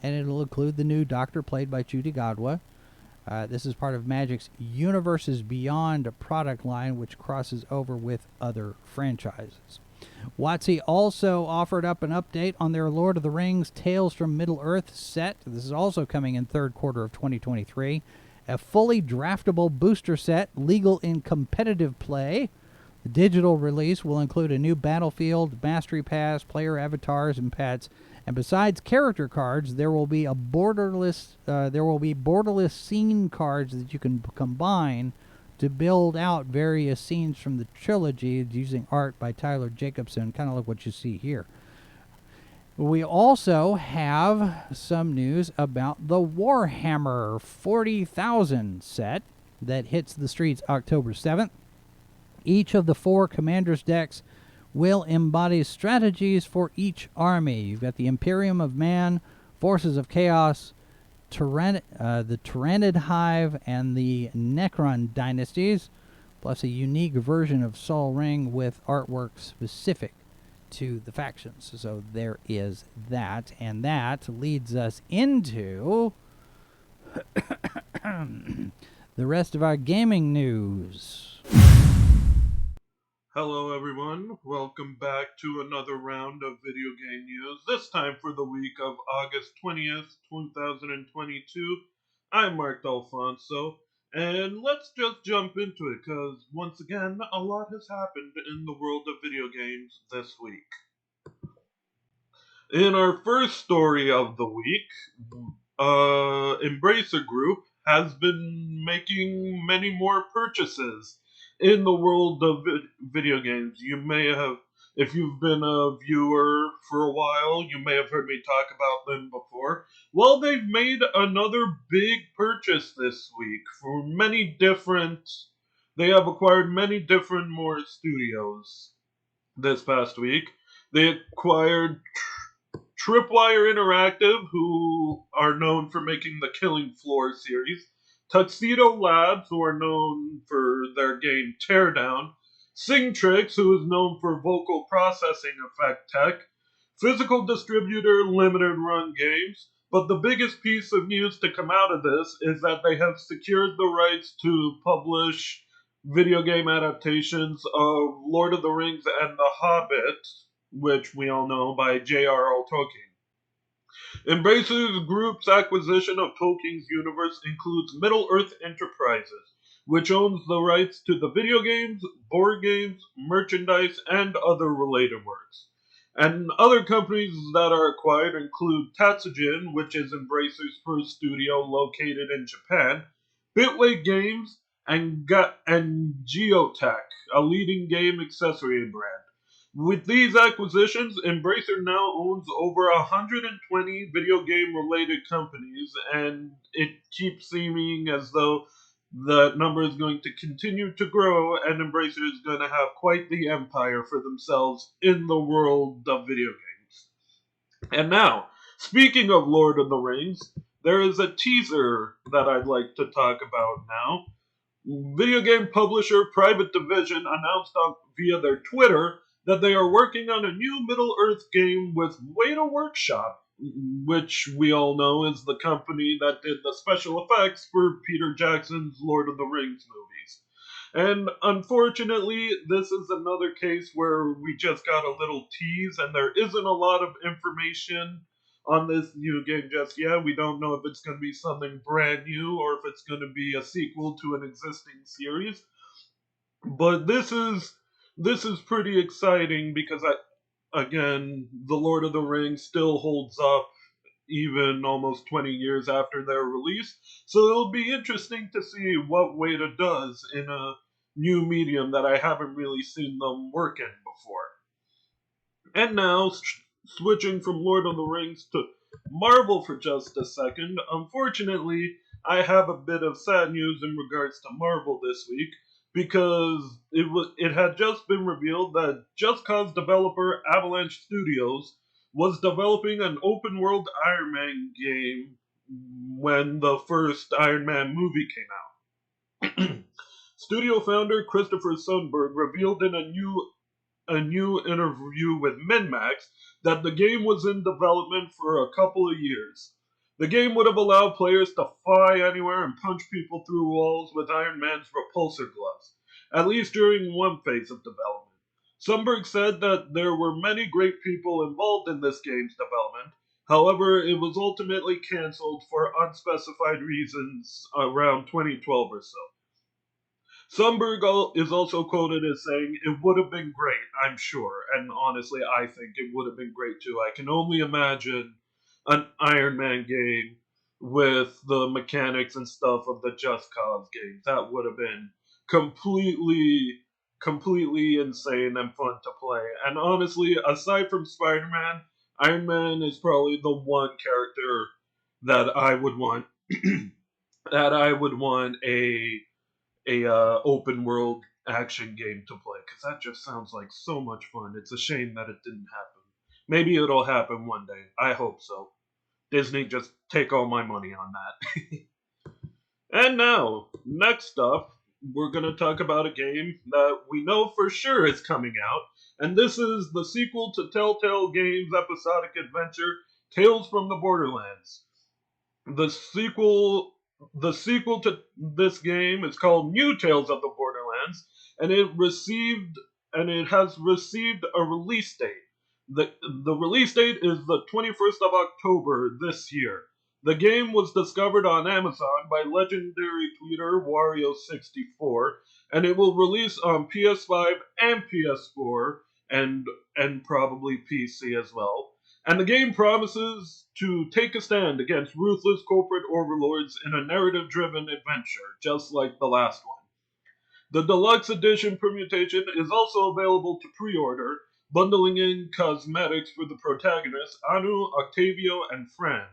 And it'll include the new Doctor played by Judy Godwa. This is part of Magic's Universes Beyond product line, which crosses over with other franchises. WotC also offered up an update on their Lord of the Rings Tales from Middle-earth set. This is also coming in third quarter of 2023. A fully draftable booster set, legal in competitive play. The digital release will include a new battlefield, mastery pass, player avatars, and pets. And besides character cards, there will be borderless scene cards that you can combine to build out various scenes from the trilogy using art by Tyler Jacobson, kind of like what you see here. We also have some news about the Warhammer 40,000 set that hits the streets October 7th. Each of the 4 Commander's decks will embody strategies for each army. You've got the Imperium of Man, Forces of Chaos, the Tyrannid Hive, and the Necron dynasties, plus a unique version of Sol Ring with artwork specific to the factions. So there is that, and that leads us into the rest of our gaming news. Hello everyone, welcome back to another round of video game news, this time for the week of August 20th, 2022. I'm Mark D'Alfonso, and let's just jump into it, because once again, a lot has happened in the world of video games this week. In our first story of the week, Embracer Group has been making many more purchases in the world of video games. You may have, if you've been a viewer for a while, you may have heard me talk about them before. Well, they've made another big purchase this week for they have acquired many different more studios this past week. They acquired Tripwire Interactive, who are known for making the Killing Floor series, Tuxedo Labs, who are known for their game Teardown, Singtrix, who is known for vocal processing effect tech, Physical Distributor Limited Run Games, but the biggest piece of news to come out of this is that they have secured the rights to publish video game adaptations of Lord of the Rings and The Hobbit, which we all know by J.R.R. Tolkien. Embracer Group's acquisition of Tolkien's universe includes Middle-earth Enterprises, which owns the rights to the video games, board games, merchandise, and other related works. And other companies that are acquired include Tatsujin, which is Embracer's first studio located in Japan, Bitway Games, and Geotech, a leading game accessory brand. With these acquisitions, Embracer now owns over 120 video game-related companies, and it keeps seeming as though the number is going to continue to grow, and Embracer is going to have quite the empire for themselves in the world of video games. And now, speaking of Lord of the Rings, there is a teaser that I'd like to talk about now. Video game publisher Private Division announced via their Twitter that they are working on a new Middle-earth game with Weta Workshop, which we all know is the company that did the special effects for Peter Jackson's Lord of the Rings movies. And unfortunately, this is another case where we just got a little tease, and there isn't a lot of information on this new game just yet. We don't know if it's going to be something brand new or if it's going to be a sequel to an existing series. But this is pretty exciting because again, The Lord of the Rings still holds up even almost 20 years after their release. So it'll be interesting to see what Weta does in a new medium that I haven't really seen them work in before. And now, switching from Lord of the Rings to Marvel for just a second, unfortunately, I have a bit of sad news in regards to Marvel this week, because it had just been revealed that Just Cause developer Avalanche Studios was developing an open world Iron Man game when the first Iron Man movie came out. Studio founder Christopher Sundberg revealed in a new interview with MinMax that the game was in development for a couple of years. The game would have allowed players to fly anywhere and punch people through walls with Iron Man's repulsor gloves, at least during one phase of development. Sundberg said that there were many great people involved in this game's development. However, it was ultimately cancelled for unspecified reasons around 2012 or so. Sundberg is also quoted as saying, "It would have been great, I'm sure," and honestly, I think it would have been great too. I can only imagine an Iron Man game with the mechanics and stuff of the Just Cause games. That would have been completely insane and fun to play. And honestly, aside from Spider-Man, Iron Man is probably the one character that I would want a open world action game to play, because that just sounds like so much fun. It's a shame that it didn't happen. Maybe it'll happen one day. I hope so. Disney, just take all my money on that. And now, next up, we're going to talk about a game that we know for sure is coming out, and this is the sequel to Telltale Games' episodic adventure, Tales from the Borderlands. The sequel to this game is called New Tales of the Borderlands, and it has received a release date. The release date is the 21st of October this year. The game was discovered on Amazon by legendary tweeter Wario64, and it will release on PS5 and PS4 and probably PC as well. And the game promises to take a stand against ruthless corporate overlords in a narrative-driven adventure, just like the last one. The deluxe edition permutation is also available to pre-order, bundling in cosmetics for the protagonists Anu, Octavio, and Fran,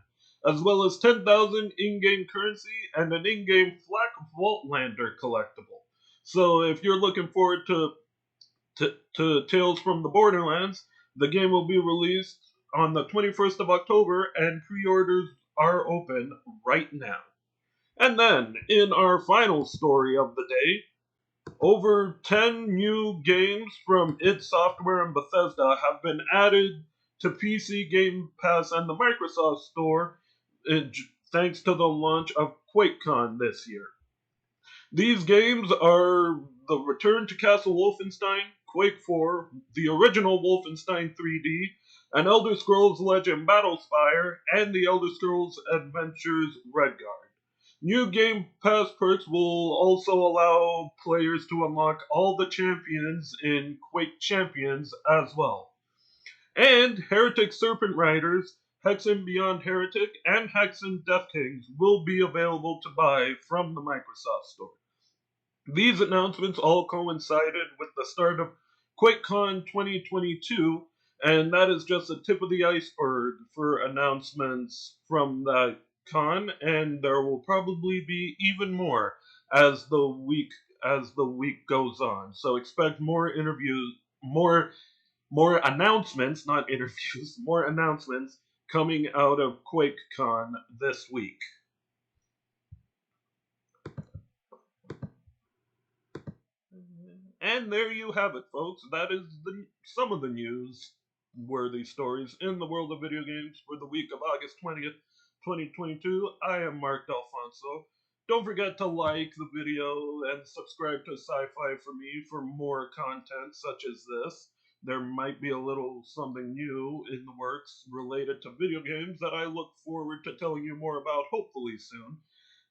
as well as 10,000 in-game currency and an in-game Flak Vaultlander collectible. So if you're looking forward to Tales from the Borderlands, the game will be released on the 21st of October, and pre-orders are open right now. And then, in our final story of the day, over 10 new games from id Software and Bethesda have been added to PC Game Pass and the Microsoft Store thanks to the launch of QuakeCon this year. These games are The Return to Castle Wolfenstein, Quake 4, the original Wolfenstein 3D, and Elder Scrolls Legend Battlespire, and the Elder Scrolls Adventures Redguard. New Game Pass perks will also allow players to unlock all the champions in Quake Champions as well. And Heretic Serpent Riders, Hexen Beyond Heretic, and Hexen Death Kings will be available to buy from the Microsoft Store. These announcements all coincided with the start of QuakeCon 2022, and that is just the tip of the iceberg for announcements from that con, and there will probably be even more as the week goes on. So expect more interviews, more announcements, not interviews, more announcements coming out of QuakeCon this week. And there you have it, folks. That is some of the news-worthy stories in the world of video games for the week of August 20th, 2022. I am Mark D'Alfonso. Don't forget to like the video and subscribe to SciFi4Me for more content such as this. There might be a little something new in the works related to video games that I look forward to telling you more about hopefully soon.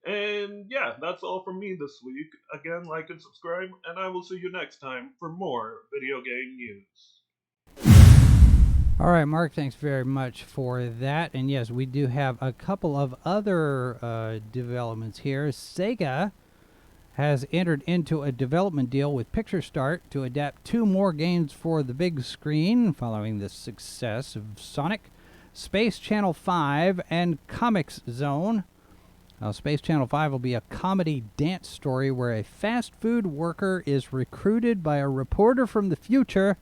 And yeah, that's all from me this week. Again, like and subscribe, and I will see you next time for more video game news. All right, Mark, thanks very much for that. And yes, we do have a couple of other developments here. Sega has entered into a development deal with Picture Start to adapt 2 more games for the big screen following the success of Sonic, Space Channel 5, and Comics Zone. Now, Space Channel 5 will be a comedy dance story where a fast food worker is recruited by a reporter from the future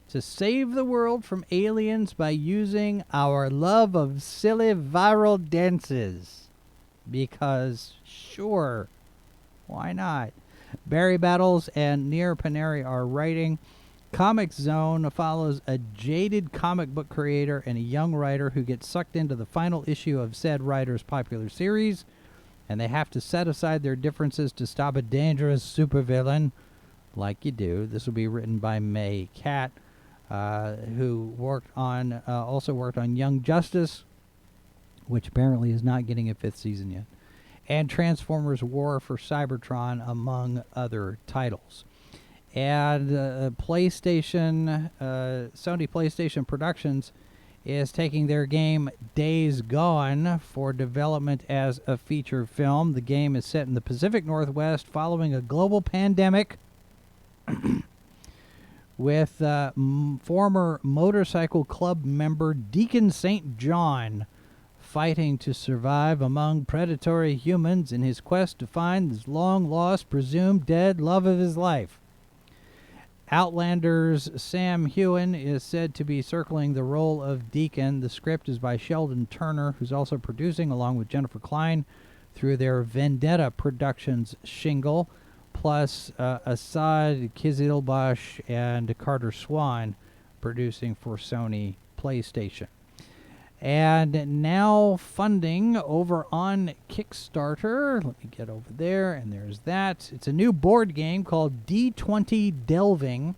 to save the world from aliens by using our love of silly viral dances. Because, sure, why not? Barry Battles and Near Paneri are writing. Comic Zone follows a jaded comic book creator and a young writer who gets sucked into the final issue of said writer's popular series, and they have to set aside their differences to stop a dangerous supervillain, like you do. This will be written by May Catt, who also worked on Young Justice, which apparently is not getting a 5th season yet, and Transformers War for Cybertron, among other titles. And Sony PlayStation Productions is taking their game Days Gone for development as a feature film. The game is set in the Pacific Northwest following a global pandemic with former motorcycle club member Deacon St. John fighting to survive among predatory humans in his quest to find his long-lost, presumed dead love of his life. Outlander's Sam Heughan is said to be circling the role of Deacon. The script is by Sheldon Turner, who's also producing along with Jennifer Klein through their Vendetta Productions shingle, plus Assad Kizilbash and Carter Swan producing for Sony PlayStation. And now funding over on Kickstarter. Let me get over there, and there's that. It's a new board game called D20 Delving.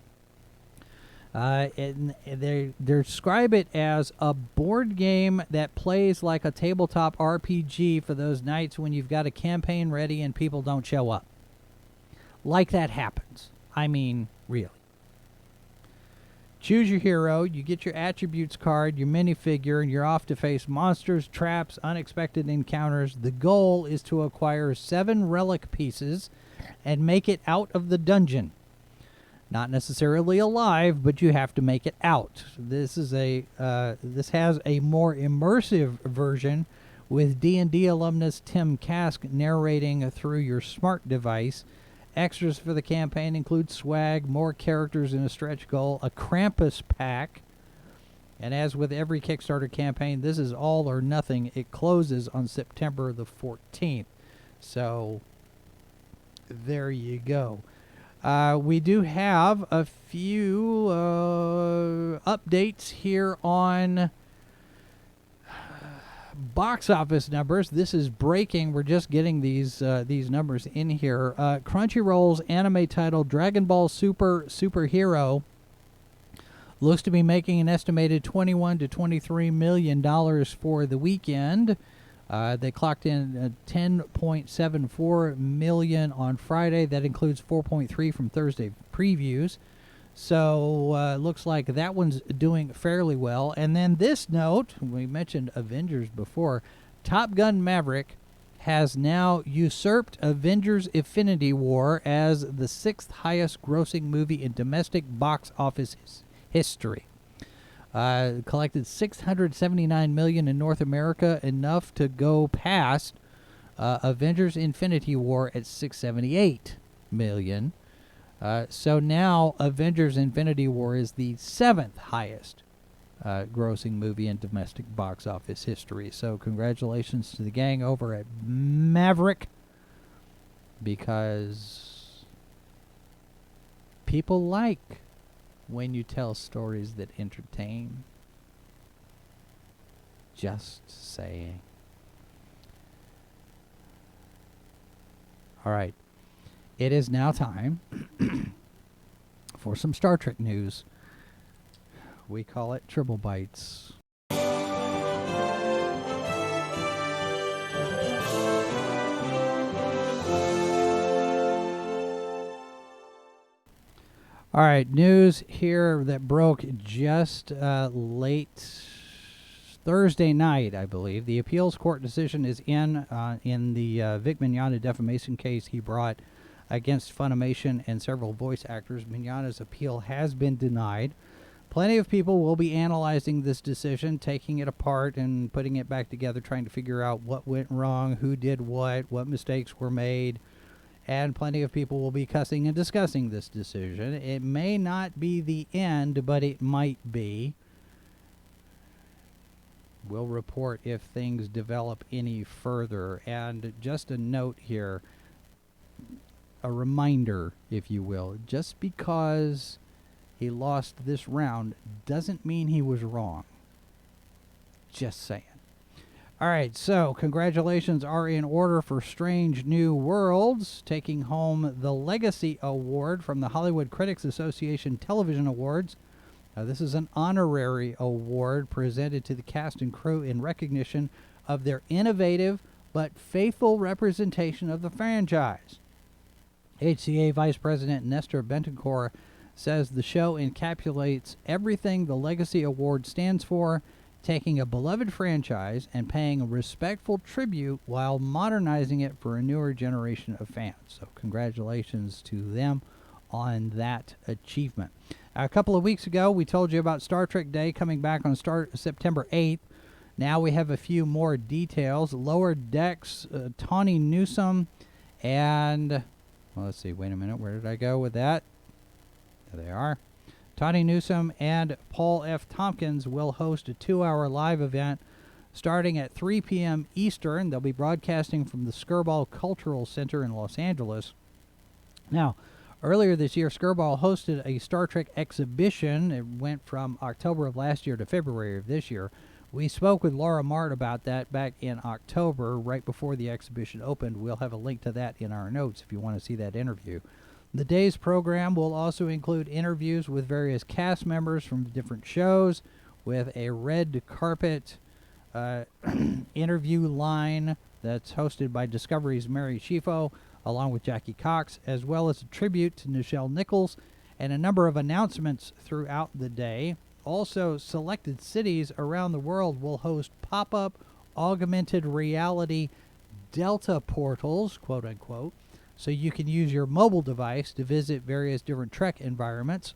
And they describe it as a board game that plays like a tabletop RPG for those nights when you've got a campaign ready and people don't show up. Like that happens. I mean, really. Choose your hero, you get your attributes card, your minifigure, and you're off to face monsters, traps, unexpected encounters. The goal is to acquire 7 relic pieces and make it out of the dungeon. Not necessarily alive, but you have to make it out. This has a more immersive version with D&D alumnus Tim Kask narrating through your smart device. Extras for the campaign include swag, more characters in a stretch goal, a Krampus pack, and as with every Kickstarter campaign, this is all or nothing. It closes on September the 14th. So, there you go. We do have a few updates here on box office numbers. This is breaking. We're just getting these numbers in here. Crunchyroll's anime title Dragon Ball Super Superhero looks to be making an estimated $21 to $23 million for the weekend. They clocked in $10.74 million on Friday. That includes 4.3 from Thursday previews. So looks like that one's doing fairly well. And then this note, we mentioned Avengers before, Top Gun Maverick has now usurped Avengers Infinity War as the 6th highest grossing movie in domestic box office history. Collected $679 million in North America, enough to go past Avengers Infinity War at $678 million. So now Avengers Infinity War is the 7th highest grossing movie in domestic box office history. So congratulations to the gang over at Maverick, because people like when you tell stories that entertain. Just saying. All right. It is now time for some Star Trek news. We call it Triple Bites. All right, news here that broke just late Thursday night, I believe. The appeals court decision is in the Vic Mignogna defamation case he brought against Funimation and several voice actors. Mignogna's appeal has been denied. Plenty of people will be analyzing this decision, taking it apart and putting it back together, trying to figure out what went wrong, who did what mistakes were made, and plenty of people will be cussing and discussing this decision. It may not be the end, but it might be. We'll report if things develop any further. And just a note here, a reminder, if you will, just because he lost this round doesn't mean he was wrong. Just saying. All right, so congratulations are in order for Strange New Worlds, taking home the Legacy Award from the Hollywood Critics Association Television Awards. This is an honorary award presented to the cast and crew in recognition of their innovative but faithful representation of the franchise. HCA Vice President Nestor Bentancur says the show encapsulates everything the Legacy Award stands for, taking a beloved franchise and paying a respectful tribute while modernizing it for a newer generation of fans. So congratulations to them on that achievement. A couple of weeks ago, we told you about Star Trek Day coming back on September 8th. Now we have a few more details. Lower Decks, Tawny Newsome, and... well, let's see, wait a minute, where did I go with that? There they are. Tawny Newsome and Paul F. Tompkins will host a 2-hour live event starting at 3 p.m. Eastern. They'll be broadcasting from the Skirball Cultural Center in Los Angeles. Now, earlier this year, Skirball hosted a Star Trek exhibition. It went from October of last year to February of this year. We spoke with Laura Mart about that back in October, right before the exhibition opened. We'll have a link to that in our notes if you want to see that interview. The day's program will also include interviews with various cast members from different shows, with a red carpet interview line that's hosted by Discovery's Mary Schifo, along with Jackie Cox, as well as a tribute to Nichelle Nichols, and a number of announcements throughout the day. Also, selected cities around the world will host pop-up augmented reality Delta portals, quote-unquote, so you can use your mobile device to visit various different Trek environments.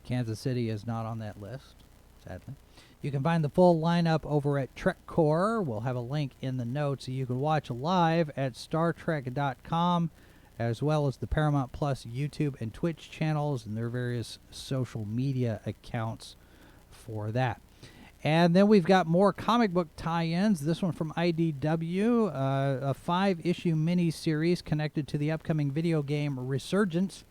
Kansas City is not on that list, sadly. You can find the full lineup over at TrekCore. We'll have a link in the notes so you can watch live at StarTrek.com, as well as the Paramount Plus YouTube and Twitch channels and their various social media accounts for that. And then we've got more comic book tie-ins. This one from IDW, a 5-issue mini-series connected to the upcoming video game Resurgence.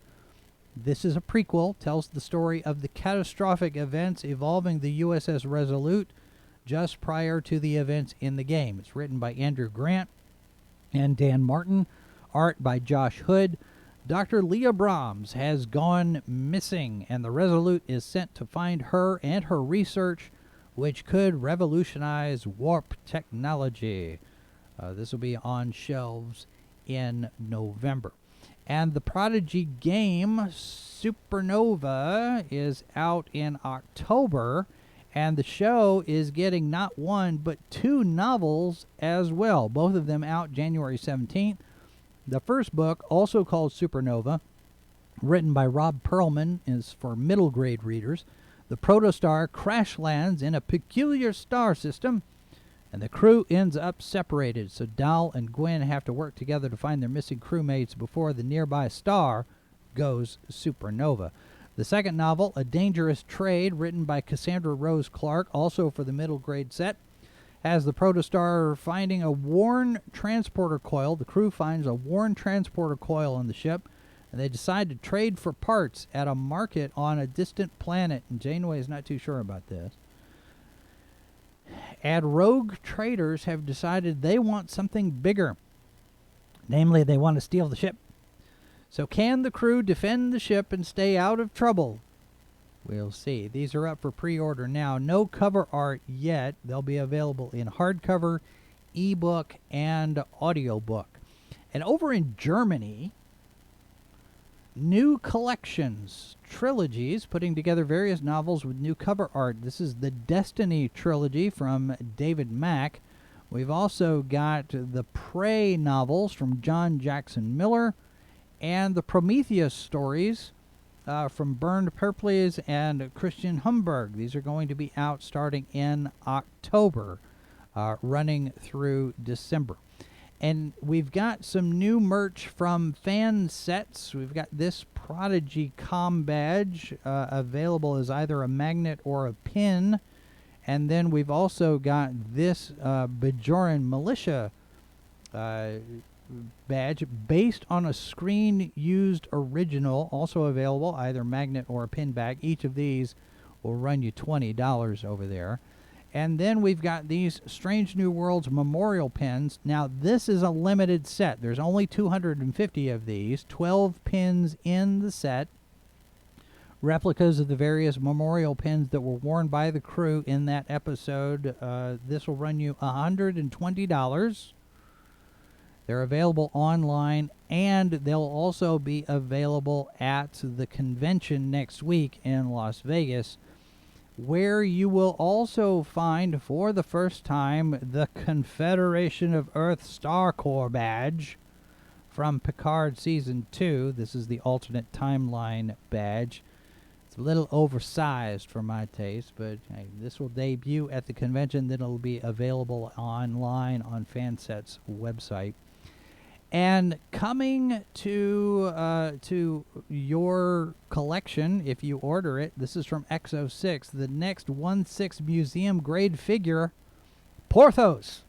This is a prequel, tells the story of the catastrophic events involving the USS Resolute just prior to the events in the game. It's written by Andrew Grant and Dan Martin, art by Josh Hood. Dr. Leah Brahms has gone missing, and the Resolute is sent to find her and her research, which could revolutionize warp technology. This will be on shelves in November. And the Prodigy game, Supernova, is out in October, and the show is getting not one, but 2 novels as well, both of them out January 17th. The first book, also called Supernova, written by Rob Perlman, is for middle grade readers. The protostar crash lands in a peculiar star system, and the crew ends up separated, so Dal and Gwen have to work together to find their missing crewmates before the nearby star goes supernova. The second novel, A Dangerous Trade, written by Cassandra Rose Clark, also for the middle grade set, has the protostar finding a worn transporter coil. The crew finds a worn transporter coil on the ship, and they decide to trade for parts at a market on a distant planet, and Janeway is not too sure about this. And rogue traders have decided they want something bigger. Namely, they want to steal the ship. So can the crew defend the ship and stay out of trouble? We'll see. These are up for pre-order now. No cover art yet. They'll be available in hardcover, ebook, and audiobook. And over in Germany, New collections, trilogies, putting together various novels with new cover art. This is the Destiny trilogy from David Mack. We've also got the Prey novels from John Jackson Miller, and the Prometheus stories from Bernd Perples and Christian Humberg. These are going to be out starting in October, running through December. And we've got some new merch from Fan Sets. We've got this Prodigy Com badge available as either a magnet or a pin. And then we've also got this Bajoran Militia badge based on a screen-used original, also available, either magnet or a pin bag. Each of these will run you $20 over there. And then we've got these Strange New Worlds memorial pins. Now, this is a limited set. There's only 250 of these, 12 pins in the set. Replicas of the various memorial pins that were worn by the crew in that episode. This will run you $120. They're available online, and they'll also be available at the convention next week in Las Vegas, where you will also find, for the first time, the Confederation of Earth Star Corps badge from Picard Season 2. This is the alternate timeline badge. It's a little oversized for my taste, but hey, this will debut at the convention. Then it'll be available online on Fanset's website. And coming to your collection, if you order it, this is from X06, the next 1/6 museum grade figure, Porthos.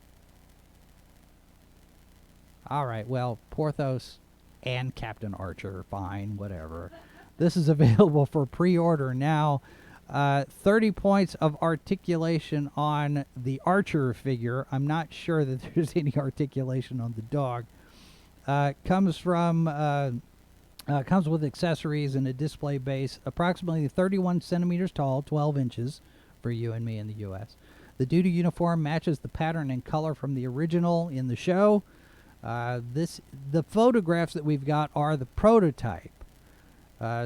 All right, well, Porthos and Captain Archer, fine, whatever. This is available for pre-order now. 30 points of articulation on the Archer figure. I'm not sure that there's any articulation on the dog. Comes with accessories and a display base, approximately 31 centimeters tall, 12 inches for you and me in the U.S. The duty uniform matches the pattern and color from the original in the show. The photographs that we've got are the prototype.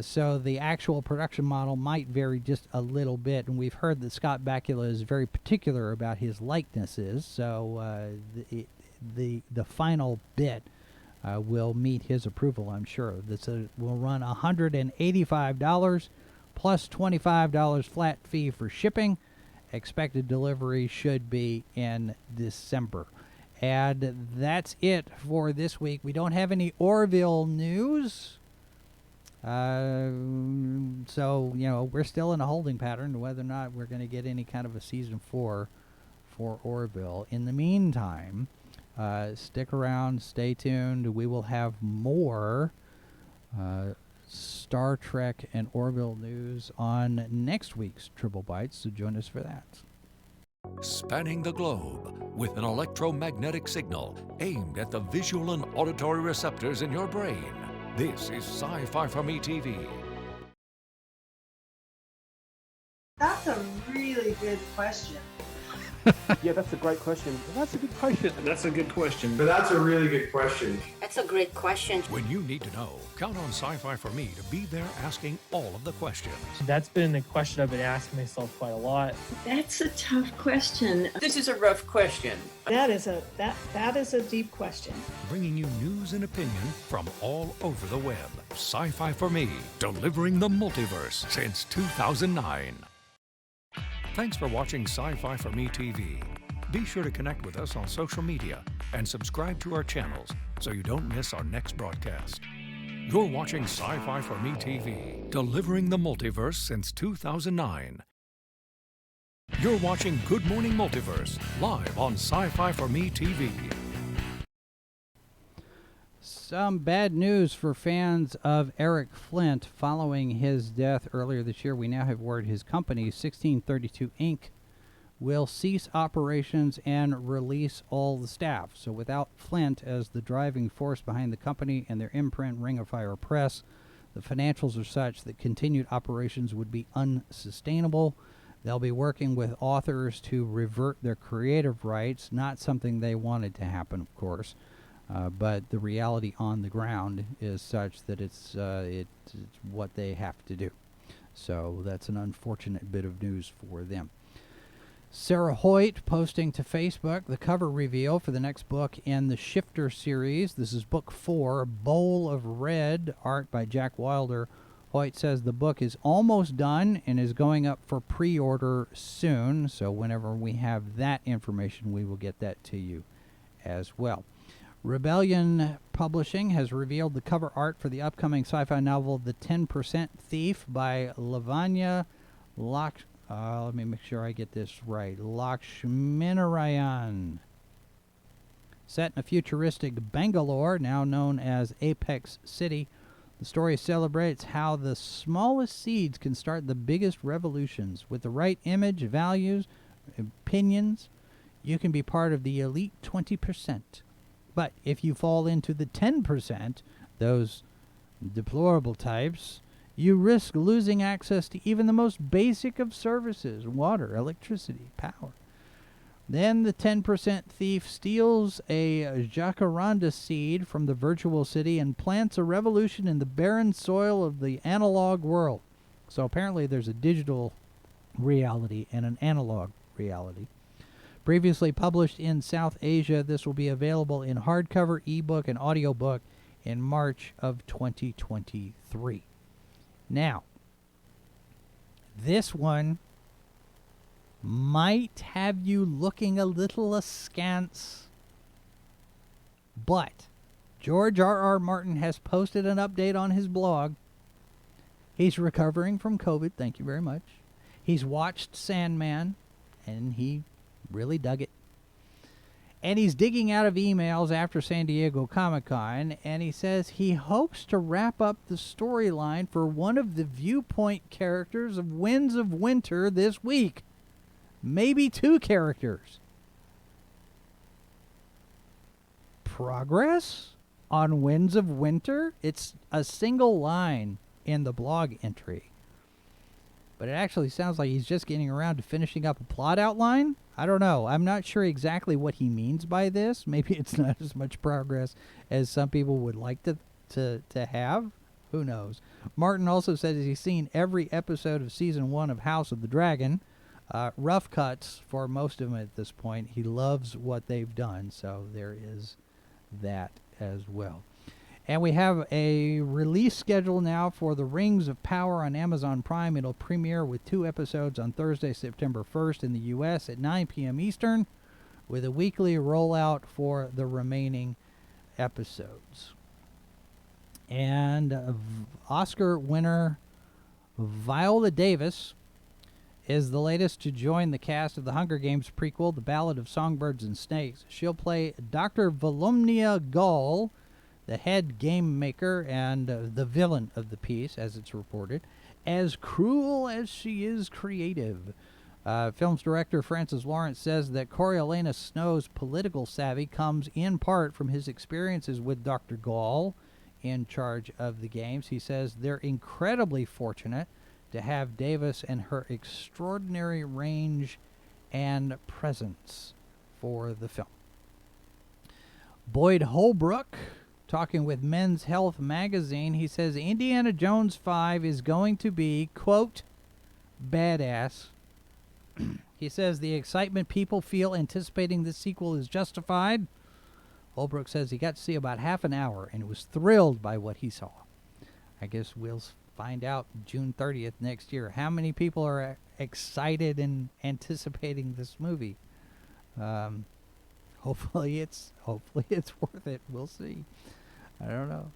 So the actual production model might vary just a little bit, and we've heard that Scott Bakula is very particular about his likenesses. So the final bit will meet his approval, I'm sure. This will run $185 plus $25 flat fee for shipping. Expected delivery should be in December. And that's it for this week. We don't have any Orville news. So, you know, we're still in a holding pattern whether or not we're going to get any kind of a season 4 for Orville. In the meantime, stick around, stay tuned. We will have more Star Trek and Orville news on next week's Triple Bites, so join us for that. Spanning the globe with an electromagnetic signal aimed at the visual and auditory receptors in your brain. This is SciFiforMe TV. That's a really good question. Yeah, that's a great question. That's a good question. That's a good question. But that's a really good question. That's a great question. When you need to know, count on SciFiforMe to be there asking all of the questions. That's been a question I've been asking myself quite a lot. That's a tough question. This is a rough question. That is a deep question. Bringing you news and opinion from all over the web. SciFiforMe, delivering the multiverse since 2009. Thanks for watching SciFiforMe TV. Be sure to connect with us on social media and subscribe to our channels so you don't miss our next broadcast. You're watching SciFiforMe TV, delivering the multiverse since 2009. You're watching Good Morning Multiverse, live on SciFiforMe TV. Some bad news for fans of Eric Flint. Following his death earlier this year, we now have word his company, 1632 Inc., will cease operations and release all the staff. So without Flint as the driving force behind the company and their imprint, Ring of Fire Press, the financials are such that continued operations would be unsustainable. They'll be working with authors to revert their creative rights, not something they wanted to happen, of course. but the reality on the ground is such that it's what they have to do. So that's an unfortunate bit of news for them. Sarah Hoyt posting to Facebook the cover reveal for the next book in the Shifter series. This is book 4, Bowl of Red, art by Jack Wilder. Hoyt says the book is almost done and is going up for pre-order soon. So whenever we have that information, we will get that to you as well. Rebellion Publishing has revealed the cover art for the upcoming sci-fi novel The 10% Thief by Lavanya let me make sure I get this right. Lakshminarayan. Set in a futuristic Bangalore, now known as Apex City, the story celebrates how the smallest seeds can start the biggest revolutions. With the right image, values, opinions, you can be part of the elite 20%. But if you fall into the 10%, those deplorable types, you risk losing access to even the most basic of services, water, electricity, power. Then the 10% thief steals a jacaranda seed from the virtual city and plants a revolution in the barren soil of the analog world. So apparently there's a digital reality and an analog reality. Previously published in South Asia, this will be available in hardcover, ebook, and audiobook in March of 2023. Now, this one might have you looking a little askance, but George R. Martin has posted an update on his blog. He's recovering from COVID, thank you very much. He's watched Sandman, and he really dug it. And he's digging out of emails after San Diego Comic-Con, and he says he hopes to wrap up the storyline for one of the viewpoint characters of Winds of Winter this week. Maybe 2 characters. Progress on Winds of Winter? It's a single line in the blog entry. But it actually sounds like he's just getting around to finishing up a plot outline. I don't know. I'm not sure exactly what he means by this. Maybe it's not as much progress as some people would like to have. Who knows? Martin also says he's seen every episode of Season 1 of House of the Dragon. Rough cuts for most of them at this point. He loves what they've done, so there is that as well. And we have a release schedule now for The Rings of Power on Amazon Prime. It'll premiere with 2 episodes on Thursday, September 1st in the U.S. at 9 p.m. Eastern, with a weekly rollout for the remaining episodes. And Oscar winner Viola Davis is the latest to join the cast of the Hunger Games prequel, The Ballad of Songbirds and Snakes. She'll play Dr. Volumnia Gaul, the head game maker and the villain of the piece, as it's reported, as cruel as she is creative. Film's director Francis Lawrence says that Coriolanus Snow's political savvy comes in part from his experiences with Dr. Gaul in charge of the games. He says they're incredibly fortunate to have Davis and her extraordinary range and presence for the film. Boyd Holbrook, talking with Men's Health magazine, he says Indiana Jones 5 is going to be, quote, badass. He says the excitement people feel anticipating this sequel is justified. Holbrook says he got to see about half an hour and was thrilled by what he saw. I guess we'll find out June 30th next year. How many people are excited and anticipating this movie? Hopefully it's worth it. We'll see. I don't know.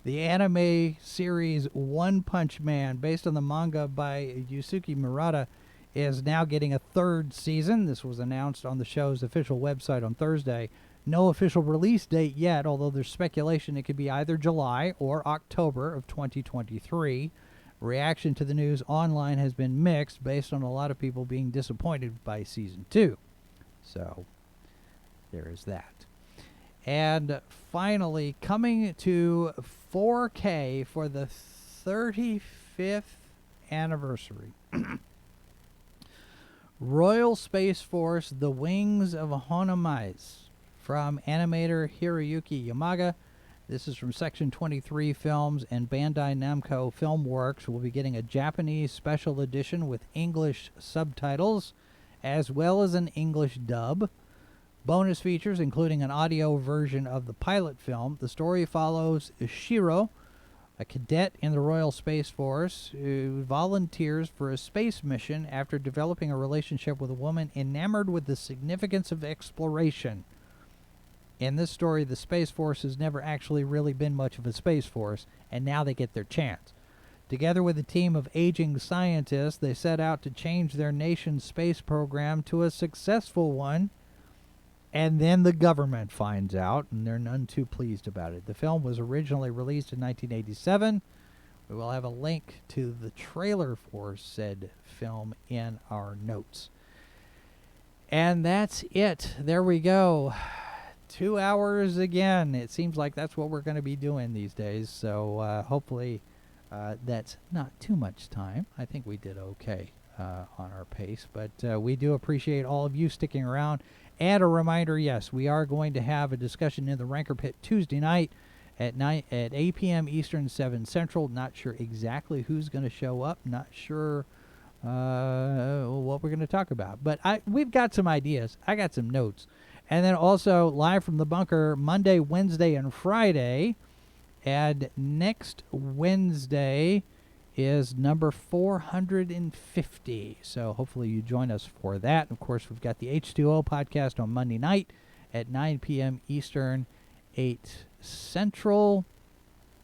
The anime series One Punch Man, based on the manga by Yusuke Murata, is now getting a 3rd season. This was announced on the show's official website on Thursday. No official release date yet, although there's speculation it could be either July or October of 2023. Reaction to the news online has been mixed, based on a lot of people being disappointed by Season 2. So, there is that. And finally, coming to 4K for the 35th anniversary, Royal Space Force The Wings of Honamais from animator Hiroyuki Yamaga. This is from Section 23 Films and Bandai Namco Filmworks. We'll be getting a Japanese special edition with English subtitles, as well as an English dub. Bonus features including an audio version of the pilot film. The story follows Shiro, a cadet in the Royal Space Force who volunteers for a space mission after developing a relationship with a woman enamored with the significance of exploration. In this story, the Space Force has never actually really been much of a Space Force, and now they get their chance. Together with a team of aging scientists, they set out to change their nation's space program to a successful one, and then the government finds out, and they're none too pleased about it. The film was originally released in 1987. We will have a link to the trailer for said film in our notes. And that's it. There we go. 2 hours again. It seems like that's what we're going to be doing these days. So hopefully that's not too much time. I think we did okay on our pace. But we do appreciate all of you sticking around. And a reminder, yes, we are going to have a discussion in the Ranker Pit Tuesday night at 8 p.m. Eastern, 7 Central. Not sure exactly who's going to show up. Not sure what we're going to talk about. But we've got some ideas. I got some notes. And then also live from the bunker Monday, Wednesday, and Friday. And next Wednesday is number 450. So hopefully you join us for that. Of course, we've got the H2O podcast on Monday night at 9 p.m. Eastern, 8 Central.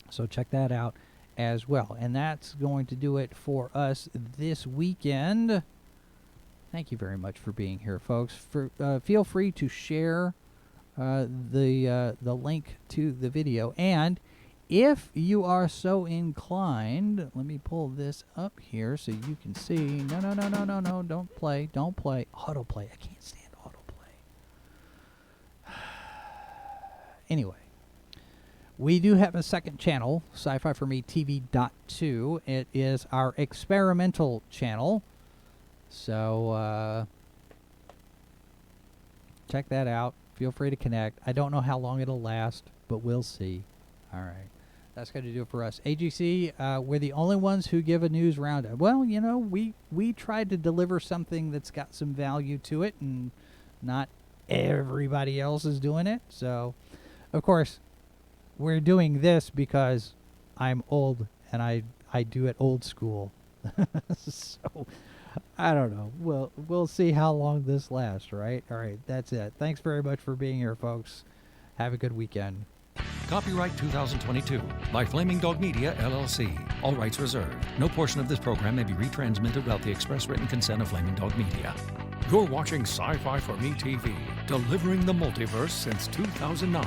So check that out as well. And that's going to do it for us this weekend. Thank you very much for being here, folks. Feel free to share the link to the video. And if you are so inclined, let me pull this up here so you can see. No, don't play. Autoplay. I can't stand autoplay. Anyway, we do have a second channel, SciFiforMe TV.2. It is our experimental channel. So check that out. Feel free to connect. I don't know how long it'll last, but we'll see. All right. That's going to do it for us. AGC, we're the only ones who give a news roundup. Well, you know, we tried to deliver something that's got some value to it, and not everybody else is doing it. So, of course, we're doing this because I'm old, and I do it old school. So I don't know. We'll see how long this lasts, right? All right, that's it. Thanks very much for being here, folks. Have a good weekend. Copyright 2022 by Flaming Dog Media, LLC. All rights reserved. No portion of this program may be retransmitted without the express written consent of Flaming Dog Media. You're watching SciFiforMe TV, delivering the multiverse since 2009.